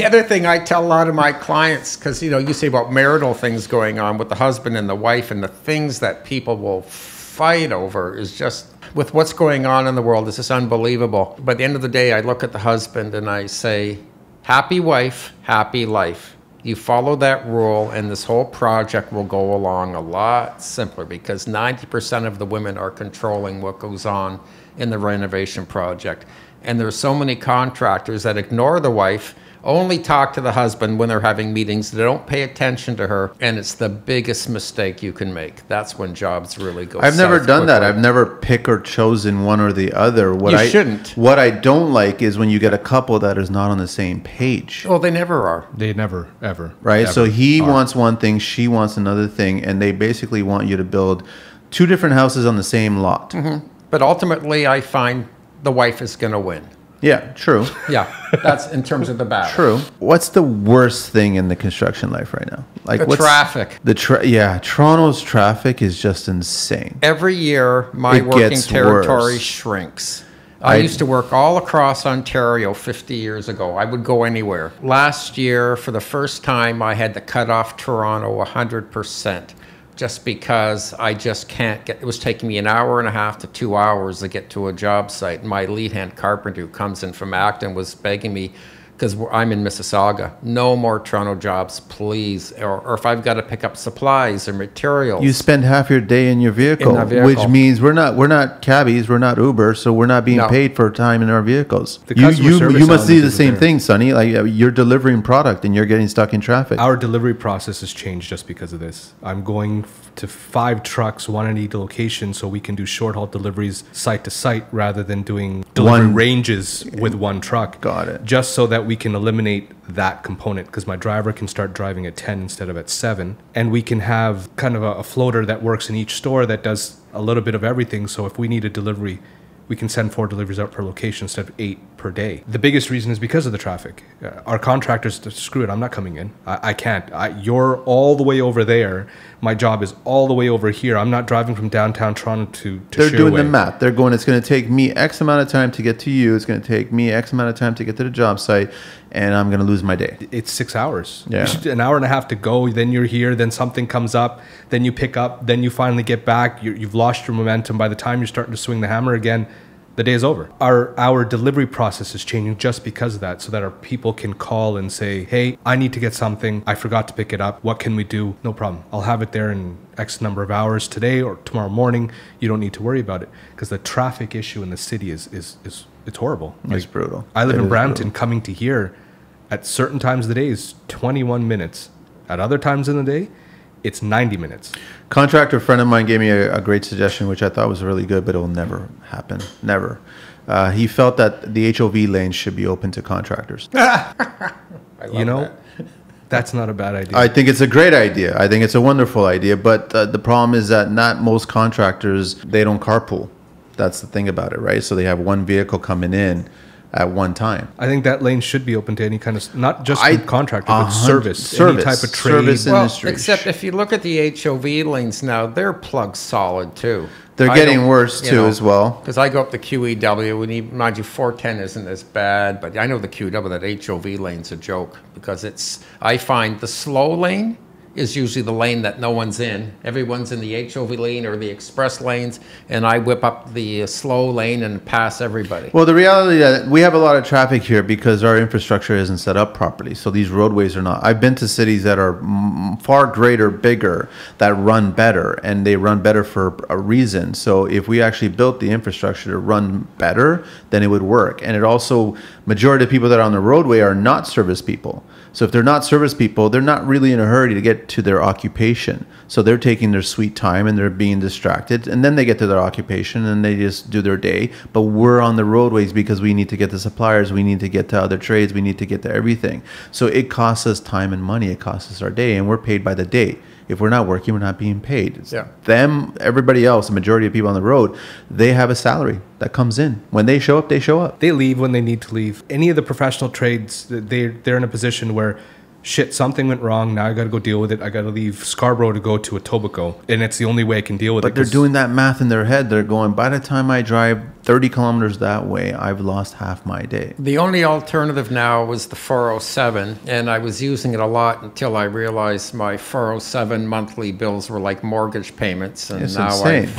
other thing I tell a lot of my clients, because you say about marital things going on with the husband and the wife, and the things that people will fight over is just, with what's going on in the world, is just unbelievable. By the end of the day, I look at the husband and I say, happy wife, happy life. You follow that rule and this whole project will go along a lot simpler, because 90% of the women are controlling what goes on in the renovation project. And there's so many contractors that ignore the wife, only talk to the husband when they're having meetings. They don't pay attention to her, and it's the biggest mistake you can make. That's when jobs really go south. I've never done that. I've never picked or chosen one or the other. You shouldn't. What I don't like is when you get a couple that is not on the same page. Well, they never are. They never, ever. Right? Ever so he are. wants one thing, she wants another thing, and they basically want you to build two different houses on the same lot. Mm-hmm. But ultimately, I find the wife is going to win. Yeah, true. Yeah, that's in terms of the battle. True. What's the worst thing in the construction life right now? Like The traffic. Toronto's traffic is just insane. Every year, my working territory shrinks. I used to work all across Ontario 50 years ago. I would go anywhere. Last year, for the first time, I had to cut off Toronto 100%. Just because I just can't get, it was taking me an hour and a half to 2 hours to get to a job site. My lead hand carpenter who comes in from Acton was begging me, because I'm in Mississauga, no more Toronto jobs, please. Or if I've got to pick up supplies or materials. You spend half your day in your vehicle, which means we're not cabbies, we're not Uber, so we're not being paid for time in our vehicles. You must see the same thing, Sonny. Like you're delivering product and you're getting stuck in traffic. Our delivery process has changed just because of this. I'm going to 5 trucks, one at each location, so we can do short haul deliveries site to site rather than doing delivery ranges with one truck. Got it. Just so that we can eliminate that component, because my driver can start driving at 10 instead of at 7, and we can have kind of a floater that works in each store that does a little bit of everything. So if we need a delivery, we can send 4 deliveries out per location instead of 8 per day. The biggest reason is because of the traffic. Our contractors, screw it, I'm not coming in. I can't. You're all the way over there. My job is all the way over here. I'm not driving from downtown Toronto to They're doing the math. They're going, it's going to take me X amount of time to get to you. It's going to take me X amount of time to get to the job site, and I'm going to lose my day. It's 6 hours. Yeah. An hour and a half to go, then you're here, then something comes up, then you pick up, then you finally get back. You've lost your momentum. By the time you're starting to swing the hammer again, the day is over. Our delivery process is changing just because of that, so that our people can call and say, hey, I need to get something. I forgot to pick it up. What can we do? No problem. I'll have it there in X number of hours today or tomorrow morning. You don't need to worry about it, because the traffic issue in the city is it's horrible. It's brutal. I live in Brampton. Coming to here at certain times of the day is 21 minutes. At other times in the day, it's 90 minutes. Contractor friend of mine gave me a great suggestion, which I thought was really good, but it will never happen. Never. He felt that the HOV lanes should be open to contractors. That's not a bad idea. I think it's a great idea. I think it's a wonderful idea. But the problem is that not most contractors, they don't carpool. That's the thing about it, right? So they have one vehicle coming in at one time. I think that lane should be open to any kind of, not just contractor, but service, any type of trade. Service industry. Except if you look at the HOV lanes now, they're plugged solid too. They're getting worse too as well. Because I go up the QEW, and even, mind you, 410 isn't as bad, but I know the QEW, that HOV lane's a joke because I find the slow lane is usually the lane that no one's in. Everyone's in the HOV lane or the express lanes, and I whip up the slow lane and pass everybody. Well, the reality that we have a lot of traffic here because our infrastructure isn't set up properly. So these roadways are not. I've been to cities that are far greater, bigger, that run better, and they run better for a reason. So if we actually built the infrastructure to run better, then it would work. And it also, majority of the people that are on the roadway are not service people. So if they're not service people, they're not really in a hurry to get to their occupation. So they're taking their sweet time and they're being distracted. And then they get to their occupation and they just do their day. But we're on the roadways because we need to get to suppliers. We need to get to other trades. We need to get to everything. So it costs us time and money. It costs us our day. And we're paid by the day. If we're not working, we're not being paid. It's them, everybody else, the majority of people on the road, they have a salary that comes in. When they show up, they show up. They leave when they need to leave. Any of the professional trades, they're in a position where, shit, something went wrong. Now I got to go deal with it. I got to leave Scarborough to go to Etobicoke, and it's the only way I can deal with it. But they're doing that math in their head. They're going, by the time I drive 30 kilometers that way, I've lost half my day. The only alternative now was the 407, and I was using it a lot until I realized my 407 monthly bills were like mortgage payments, and it's now insane.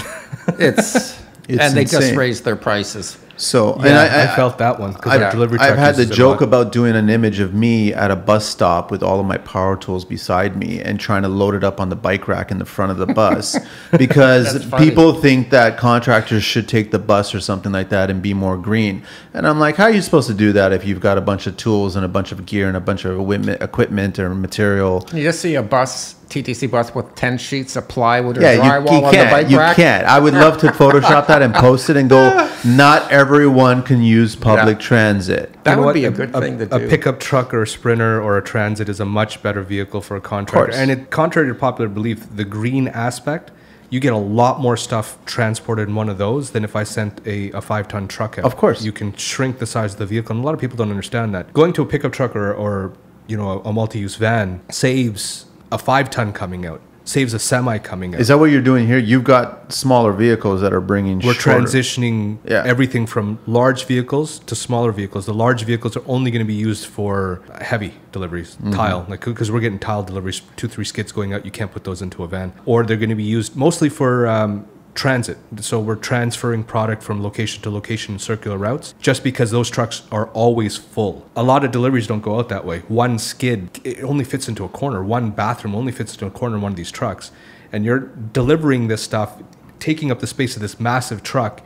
It's and they just raised their prices. So yeah, and I felt that one because our delivery truck I've had the joke about doing an image of me at a bus stop with all of my power tools beside me and trying to load it up on the bike rack in the front of the bus because people think that contractors should take the bus or something like that and be more green. And I'm like, how are you supposed to do that if you've got a bunch of tools and a bunch of gear and a bunch of equipment or material? You just see a bus, TTC bus with 10 sheets of plywood or drywall on the bike rack. You can't. I would love to Photoshop that and post it and go, not everyone can use public transit. That would be a good thing to do. A pickup truck or a Sprinter or a Transit is a much better vehicle for a contractor. And contrary to popular belief, the green aspect, you get a lot more stuff transported in one of those than if I sent a 5-ton truck out. Of course. You can shrink the size of the vehicle, and a lot of people don't understand that. Going to a pickup truck or you know, a multi-use van saves a 5-ton coming out, saves a semi coming out. Is that what you're doing here? You've got smaller vehicles that are bringing We're transitioning everything from large vehicles to smaller vehicles. The large vehicles are only going to be used for heavy deliveries, tile, like because we're getting tile deliveries, 2-3 skids going out. You can't put those into a van. Or they're going to be used mostly for transit. So we're transferring product from location to location in circular routes just because those trucks are always full. A lot of deliveries don't go out that way. One skid, it only fits into a corner. One bathroom only fits into a corner in one of these trucks. And you're delivering this stuff, taking up the space of this massive truck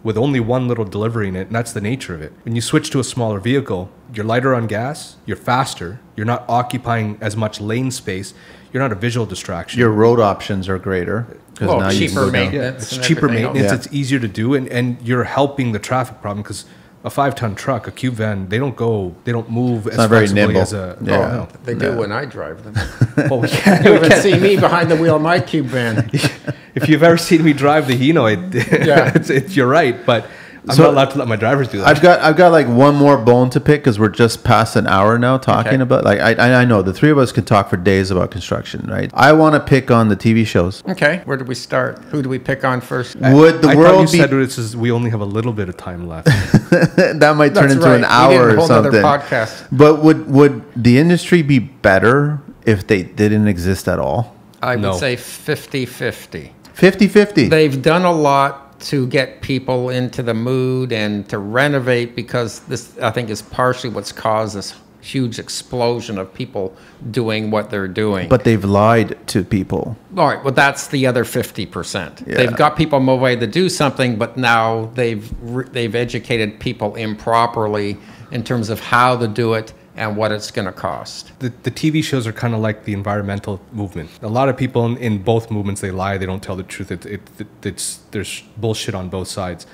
with only one little delivery in it, and that's the nature of it. When you switch to a smaller vehicle, you're lighter on gas, you're faster, you're not occupying as much lane space, you're not a visual distraction. Your road options are greater. Well, now cheaper maintenance. It's cheaper maintenance, it's easier to do, and you're helping the traffic problem because a 5-ton truck, a cube van, they don't move as flexibly as a... Yeah. Oh, no. They do when I drive them. Well, you haven't seen me behind the wheel of my cube van. If you've ever seen me drive the Hino, you're right, but I'm not allowed to let my drivers do that. I've got like one more bone to pick because we're just past an hour now talking about, like, I know the three of us could talk for days about construction, right? I want to pick on the TV shows. Okay, where do we start? Who do we pick on first? Would the world be... said we only have a little bit of time left. That might turn into an hour or something. Podcast. But would the industry be better if they didn't exist at all? I would say 50-50. 50-50. They've done a lot to get people into the mood and to renovate, because this, I think, is partially what's caused this huge explosion of people doing what they're doing. But they've lied to people. All right, well, that's the other 50%. Yeah. They've got people motivated to do something, but now they've educated people improperly in terms of how to do it and what it's going to cost. The TV shows are kind of like the environmental movement. A lot of people in both movements, they lie, they don't tell the truth. There's bullshit on both sides.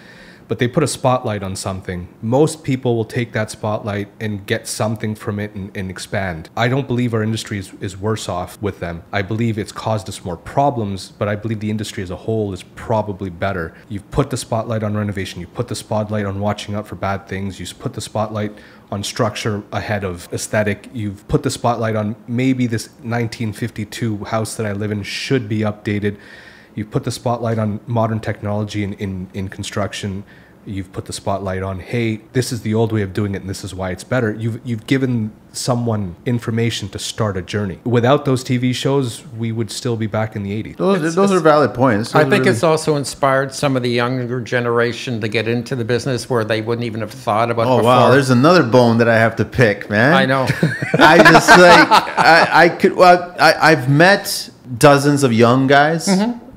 But they put a spotlight on something. Most people will take that spotlight and get something from it and expand. I don't believe our industry is worse off with them. I believe it's caused us more problems, but I believe the industry as a whole is probably better. You've put the spotlight on renovation. You put the spotlight on watching out for bad things. You put the spotlight on structure ahead of aesthetic. You've put the spotlight on maybe this 1952 house that I live in should be updated. You've put the spotlight on modern technology in construction. You've put the spotlight on, hey, this is the old way of doing it and this is why it's better. You've given someone information to start a journey. Without those TV shows, we would still be back in the 80s. Those are valid points. I think it's also inspired some of the younger generation to get into the business where they wouldn't even have thought about it before. Wow, there's another bone that I have to pick, man. I know. I just I've met dozens of young guys.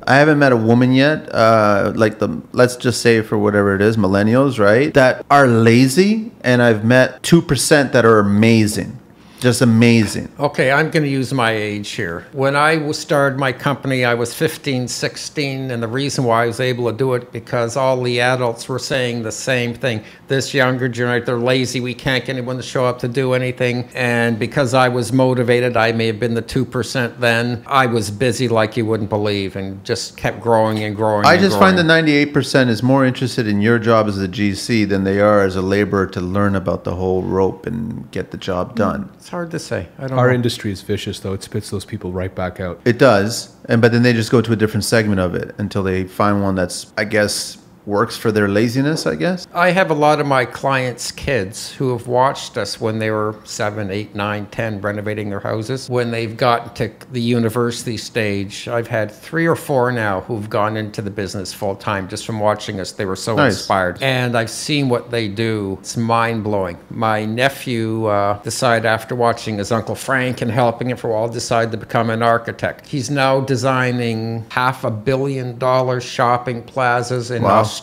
I haven't met a woman yet, let's just say for whatever it is, millennials, right? That are lazy, and I've met 2% that are amazing. Just amazing. Okay, I'm going to use my age here. When I started my company, I was 15, 16, and the reason why I was able to do it because all the adults were saying the same thing. This younger generation, they're lazy, we can't get anyone to show up to do anything. And because I was motivated, I may have been the 2% then. I was busy like you wouldn't believe and just kept growing and growing. I just find the 98% is more interested in your job as a GC than they are as a laborer to learn about the whole rope and get the job done. It's hard to say. I don't Our know. industry is vicious, though. It spits those people right back out. It does, but then they just go to a different segment of it until they find one that's, I guess, works for their laziness, I guess. I have a lot of my clients' kids who have watched us when they were 7, 8, 9, 10, renovating their houses. When they've gotten to the university stage, I've had 3 or 4 now who've gone into the business full time just from watching us. They were so inspired. And I've seen what they do. It's mind-blowing. My nephew decided after watching his Uncle Frank and helping him for a while, decided to become an architect. He's now designing $500 million shopping plazas in Australia.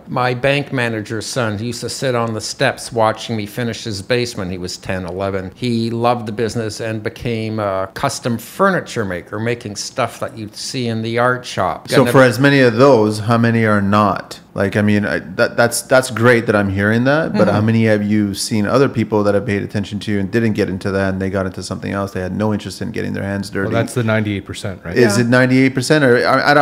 My bank manager's son used to sit on the steps watching me finish his basement. He was 10, 11. He loved the business and became a custom furniture maker, making stuff that you'd see in the art shop. So for as many of those, how many are not? Like, I mean, that's great that I'm hearing that, but how many have you seen other people that have paid attention to you and didn't get into that and they got into something else? They had no interest in getting their hands dirty. Well, that's the 98%, right? Is it 98% or I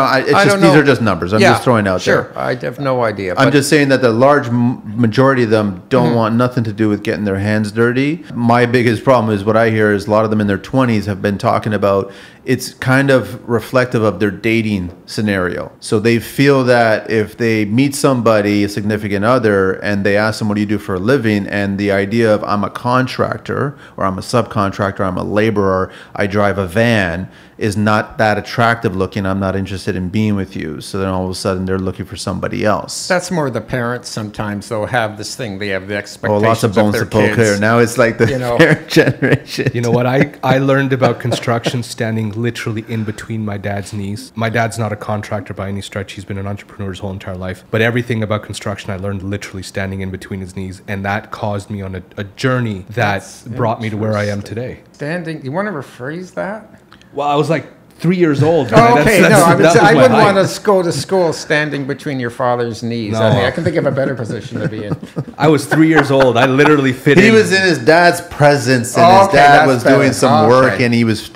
don't know. These are just numbers. I'm just throwing out there. Sure, I have no idea. I'm just saying that the large majority of them don't want nothing to do with getting their hands dirty. My biggest problem is what I hear is a lot of them in their 20s have been talking about it's kind of reflective of their dating scenario. So they feel that if they meet somebody, a significant other, and they ask them, what do you do for a living? And the idea of I'm a contractor or I'm a subcontractor, I'm a laborer, I drive a van is not that attractive looking. I'm not interested in being with you. So then all of a sudden they're looking for somebody else. That's more the parents sometimes, though, have this thing. They have the expectations lots of bones to poke here. Now it's like the parent generation. You know what? I learned about construction standing literally in between my dad's knees. My dad's not a contractor by any stretch. He's been an entrepreneur his whole entire life. But everything about construction I learned literally standing in between his knees. And that caused me on a journey that brought me to where I am today. Standing, you want to rephrase that? Well, I was like 3 years old. Oh, okay, I wouldn't want to go to school standing between your father's knees. No. I can think of a better position to be in. I was 3 years old. I literally fit in. He was in his dad's presence, and his dad was doing some work, and he was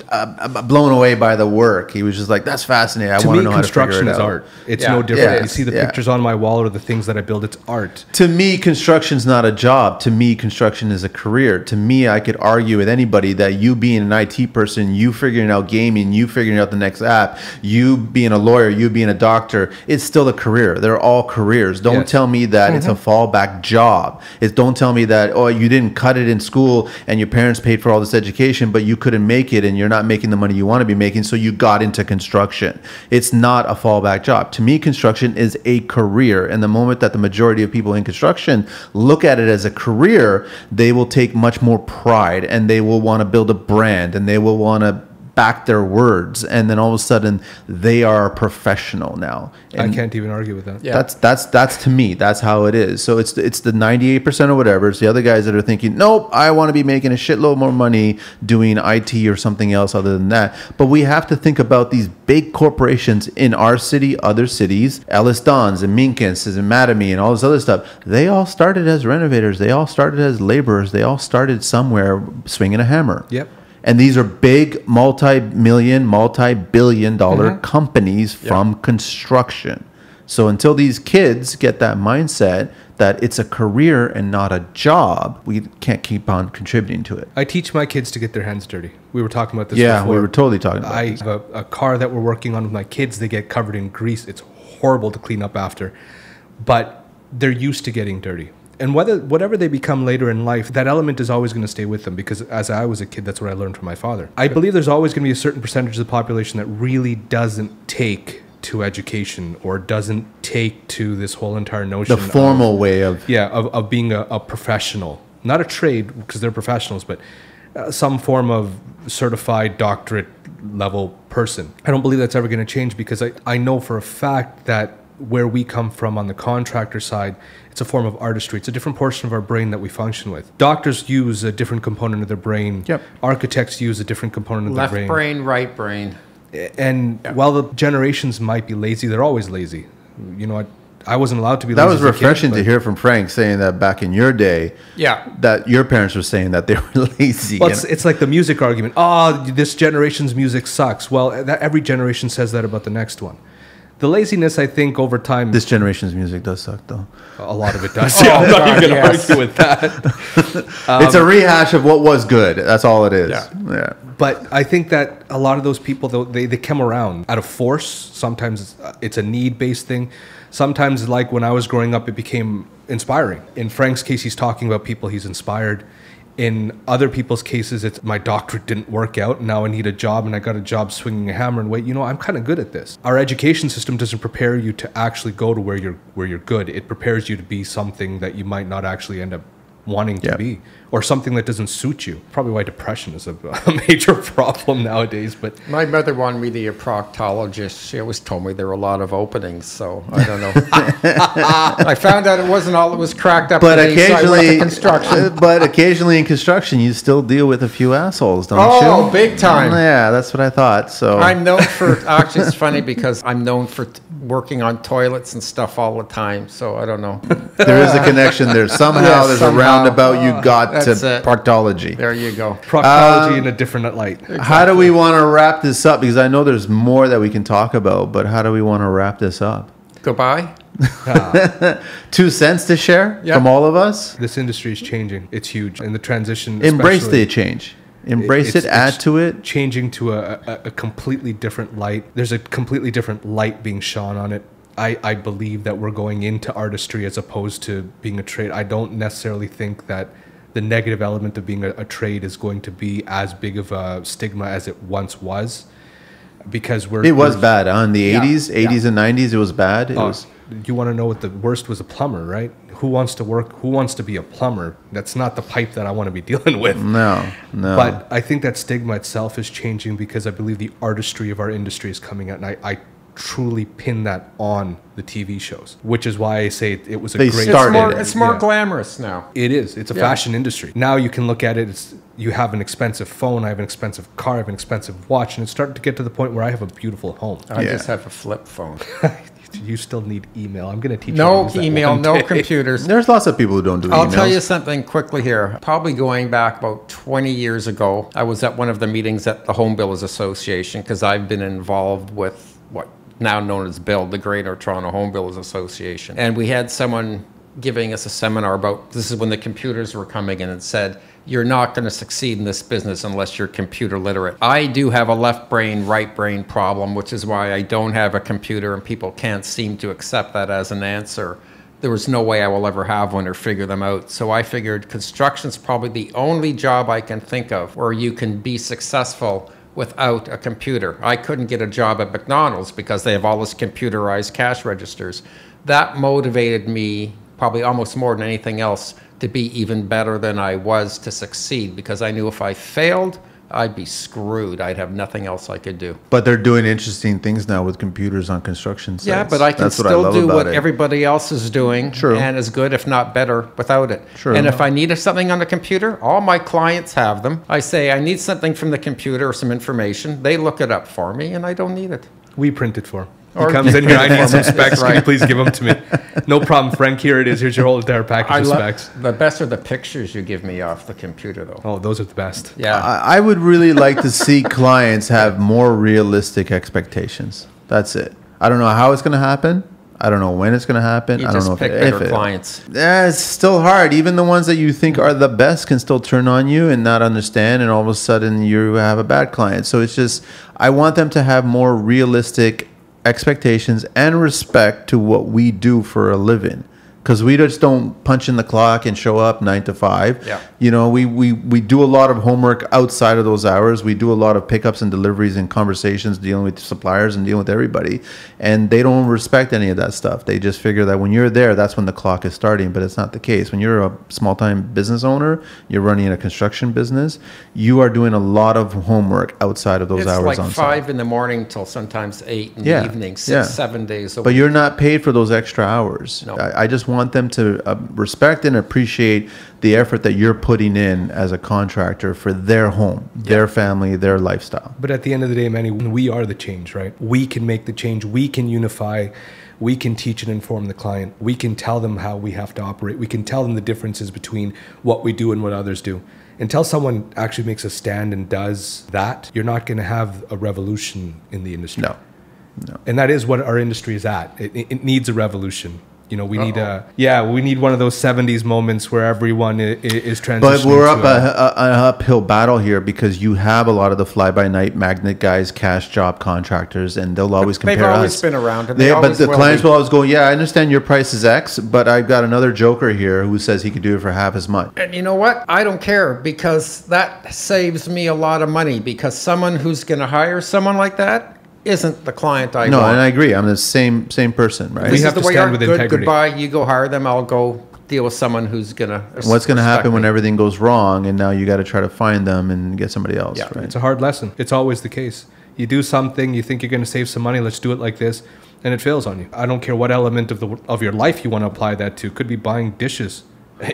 blown away by the work. He was just like, that's fascinating. I want to know how to figure it out. Construction is art. It's no different. You see the pictures on my wall or the things that I build, it's art. To me, construction's not a job. To me, construction is a career. To me, I could argue with anybody that you being an IT person, you figuring out gaming, you figuring out the next app, you being a lawyer, you being a doctor, it's still a career. They're all careers. Don't tell me that it's a fallback job. Don't tell me that, oh, you didn't cut it in school and your parents paid for all this education, but you couldn't make it and you're not making the money you want to be making, so you got into construction. It's not a fallback job. To me, construction is a career. And the moment that the majority of people in construction look at it as a career, they will take much more pride and they will want to build a brand and they will want to back their words, and then all of a sudden they are a professional now. And I can't even argue with that. Yeah. That's to me, that's how it is. So it's the 98% or whatever. It's the other guys that are thinking, nope, I want to be making a shitload more money doing IT or something else other than that. But we have to think about these big corporations in our city, other cities, Ellis Dons and Minkins and Mattamy and all this other stuff. They all started as renovators. They all started as laborers. They all started somewhere swinging a hammer. Yep. And these are big multi-million, multi-billion dollar companies from construction. So until these kids get that mindset that it's a career and not a job, we can't keep on contributing to it. I teach my kids to get their hands dirty. We were talking about this Yeah, before. we were totally talking about I this. have a car that we're working on with my kids. They get covered in grease. It's horrible to clean up after. But they're used to getting dirty. And whatever they become later in life, that element is always going to stay with them, because as I was a kid, that's what I learned from my father. I believe there's always going to be a certain percentage of the population that really doesn't take to education, or doesn't take to this whole entire notion The formal way of... of being a professional, not a trade, because they're professionals, but some form of certified doctorate level person. I don't believe that's ever going to change, because I know for a fact that where we come from on the contractor side, it's a form of artistry. It's a different portion of our brain that we function with. Doctors use a different component of their brain. Yep. Architects use a different component of their brain. Left brain, right brain. And while the generations might be lazy, they're always lazy. You know, I wasn't allowed to be lazy. That was as a kid, refreshing to but- hear from Frank saying that back in your day, that your parents were saying that they were lazy. Well, it's like the music argument. Oh, this generation's music sucks. Well, every generation says that about the next one. The laziness, I think, over time... This generation's music does suck, though. A lot of it does. Yeah, I'm not even going to argue with that. It's a rehash of what was good. That's all it is. Yeah. But I think that a lot of those people, though, they come around out of force. Sometimes it's a need-based thing. Sometimes, like when I was growing up, it became inspiring. In Frank's case, he's talking about people he's inspired. In other people's cases, it's my doctorate didn't work out, and now I need a job, and I got a job swinging a hammer, and wait, you know, I'm kind of good at this. Our education system doesn't prepare you to actually go to where you're good. It prepares you to be something that you might not actually end up wanting to be, or something that doesn't suit you. Probably why depression is a major problem nowadays. But my mother wanted me to be a proctologist. She always told me there were a lot of openings, so I don't know. I found out it wasn't all it was cracked up. But to be, so I went to occasionally, construction. but occasionally in construction, you still deal with a few assholes, don't you? Oh, big time. Yeah, that's what I thought. So I'm known for, actually it's funny because I'm known for working on toilets and stuff all the time, so I don't know. there is a connection there. Somehow Yes, there's somehow. a roundabout you got to That's it. proctology. There you go. proctology in a different light. How do we want to wrap this up? Because I know there's more that we can talk about, but how do we want to wrap this up? Goodbye. 2 cents to share from all of us? This industry is changing. It's huge. And the transition... Embrace especially- the change. Embrace it, add to it. Changing to a completely different light. There's a completely different light being shone on it. I believe that we're going into artistry as opposed to being a trade. I don't necessarily think that the negative element of being a trade is going to be as big of a stigma as it once was, because It was bad in the 80s and 90s. It was bad. It was. You want to know what the worst was? A plumber, right? Who wants to work? Who wants to be a plumber? That's not the pipe that I want to be dealing with. No. But I think that stigma itself is changing, because I believe the artistry of our industry is coming out, and I truly pin that on the TV shows, which is why I say it was a They great... started It's more glamorous now. It is. It's a fashion industry. Now you can look at it, you have an expensive phone, I have an expensive car, I have an expensive watch, and it's starting to get to the point where I have a beautiful home. I just have a flip phone. You still need email. I'm going to teach you. No how to use that email, one no day. computers. There's lots of people who don't do emails. I'll tell you something quickly here. Probably going back about 20 years ago, I was at one of the meetings at the Home Builders Association, because I've been involved with what now known as BUILD, the Greater Toronto Home Builders Association. And we had someone giving us a seminar about, this is when the computers were coming in, and said, you're not going to succeed in this business unless you're computer literate. I do have a left brain, right brain problem, which is why I don't have a computer, and people can't seem to accept that as an answer. There was no way I will ever have one or figure them out. So I figured construction's probably the only job I can think of where you can be successful without a computer. I couldn't get a job at McDonald's because they have all this computerized cash registers. That motivated me probably almost more than anything else to be even better than I was to succeed, because I knew if I failed, I'd be screwed. I'd have nothing else I could do. But they're doing interesting things now with computers on construction sites. Yeah, but I can That's what I still love do about what it. everybody else is doing, True. and as good, if not better, without it. True. And if I needed something on the computer, all my clients have them. I say, I need something from the computer or some information. They look it up for me, and I don't need it. We print it for him. He Or- comes in here, I need some specs. Right. Can you please give them to me? No problem, Frank. Here it is. Here's your whole entire package of specs. The best are the pictures you give me off the computer, though. Oh, those are the best. Yeah. I would really like to see clients have more realistic expectations. That's it. I don't know how it's going to happen. I don't know when it's going to happen. You I don't just know pick if better clients. Yeah, it's still hard. Even the ones that you think are the best can still turn on you and not understand, and all of a sudden you have a bad client. So it's just, I want them to have more realistic expectations and respect to what we do for a living. Because we just don't punch in the clock and show up 9 to 5. Yeah. You know, we do a lot of homework outside of those hours. We do a lot of pickups and deliveries and conversations, dealing with suppliers and dealing with everybody. And they don't respect any of that stuff. They just figure that when you're there, that's when the clock is starting. But it's not the case. When you're a small-time business owner, you're running a construction business, you are doing a lot of homework outside of those hours like on 5 site. in the morning till sometimes 8 in the evening, 7 days a week. But you're not paid for those extra hours. No. I just want them to respect and appreciate the effort that you're putting in as a contractor for their home, their family, their lifestyle. But at the end of the day, Manny, we are the change, right? We can make the change. We can unify. We can teach and inform the client. We can tell them how we have to operate. We can tell them the differences between what we do and what others do. Until someone actually makes a stand and does that, you're not going to have a revolution in the industry. No. And that is what our industry is at. It needs a revolution. You know, we need we need one of those 70s moments where everyone is transitioning. But we're up an uphill battle here because you have a lot of the fly-by-night magnet guys, cash job contractors, and they'll always compare us. They've always been around. And but the clients will always go, yeah, I understand your price is X, but I've got another joker here who says he could do it for half as much. And you know what? I don't care, because that saves me a lot of money, because someone who's going to hire someone like that isn't the client I want. No, and I agree. I'm the same person, right? We have to stand with integrity. Goodbye. You go hire them. I'll go deal with someone who's going to. What's going to happen when everything goes wrong and now you got to try to find them and get somebody else, right? It's a hard lesson. It's always the case. You do something, you think you're going to save some money, let's do it like this, and it fails on you. I don't care what element of your life you want to apply that to. Could be buying dishes.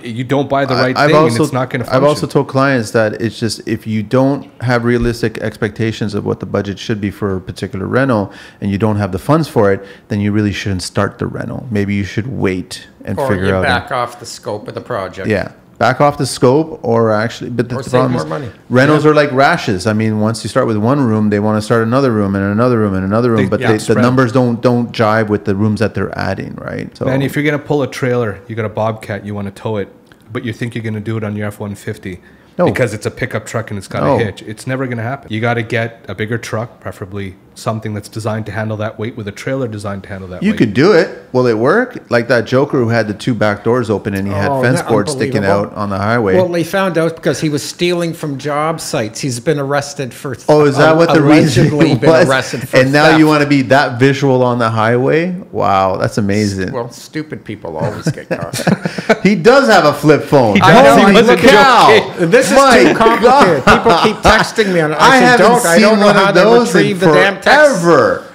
You don't buy the right thing and it's not going to function. I've also told clients that it's just, if you don't have realistic expectations of what the budget should be for a particular rental and you don't have the funds for it, then you really shouldn't start the rental. Maybe you should wait and figure out. Or you back off the scope of the project. Yeah. Back off the scope, or actually, but the problem is money. Rentals are like rashes. I mean, once you start with one room, they want to start another room and another room and another room, but the numbers don't jive with the rooms that they're adding, right? So, man, if you're gonna pull a trailer, you got a Bobcat, you want to tow it, but you think you're gonna do it on your F-150 because it's a pickup truck and it's got a hitch. It's never gonna happen. You got to get a bigger truck, preferably something that's designed to handle that weight, with a trailer designed to handle that weight. You could do it. Will it work? Like that joker who had the 2 back doors open and he had fence boards sticking out on the highway. Well, they found out because he was stealing from job sites. He's been arrested for. Is that what the reason was? Been arrested for and now theft. you want to be that visual on the highway? Wow, that's amazing. Well, stupid people always get caught. He does have a flip phone. Holy cow! This is too complicated. People keep texting me on it. I don't know how to retrieve the damn text. Ever.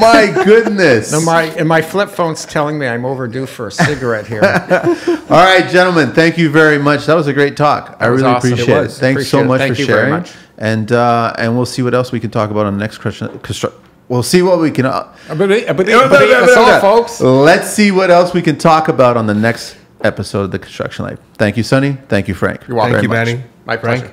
My goodness. And my flip phone's telling me I'm overdue for a cigarette here. All right, gentlemen, thank you very much. That was a great talk. I really appreciate it. Thanks so much for sharing. And we'll see what else we can talk about on the next question. We'll see what we can. That's all, folks. Let's see what else we can talk about on the next episode of The Construction Life. Thank you, Sonny. Thank you, Frank. You're welcome. Thank you, Manny. My pleasure.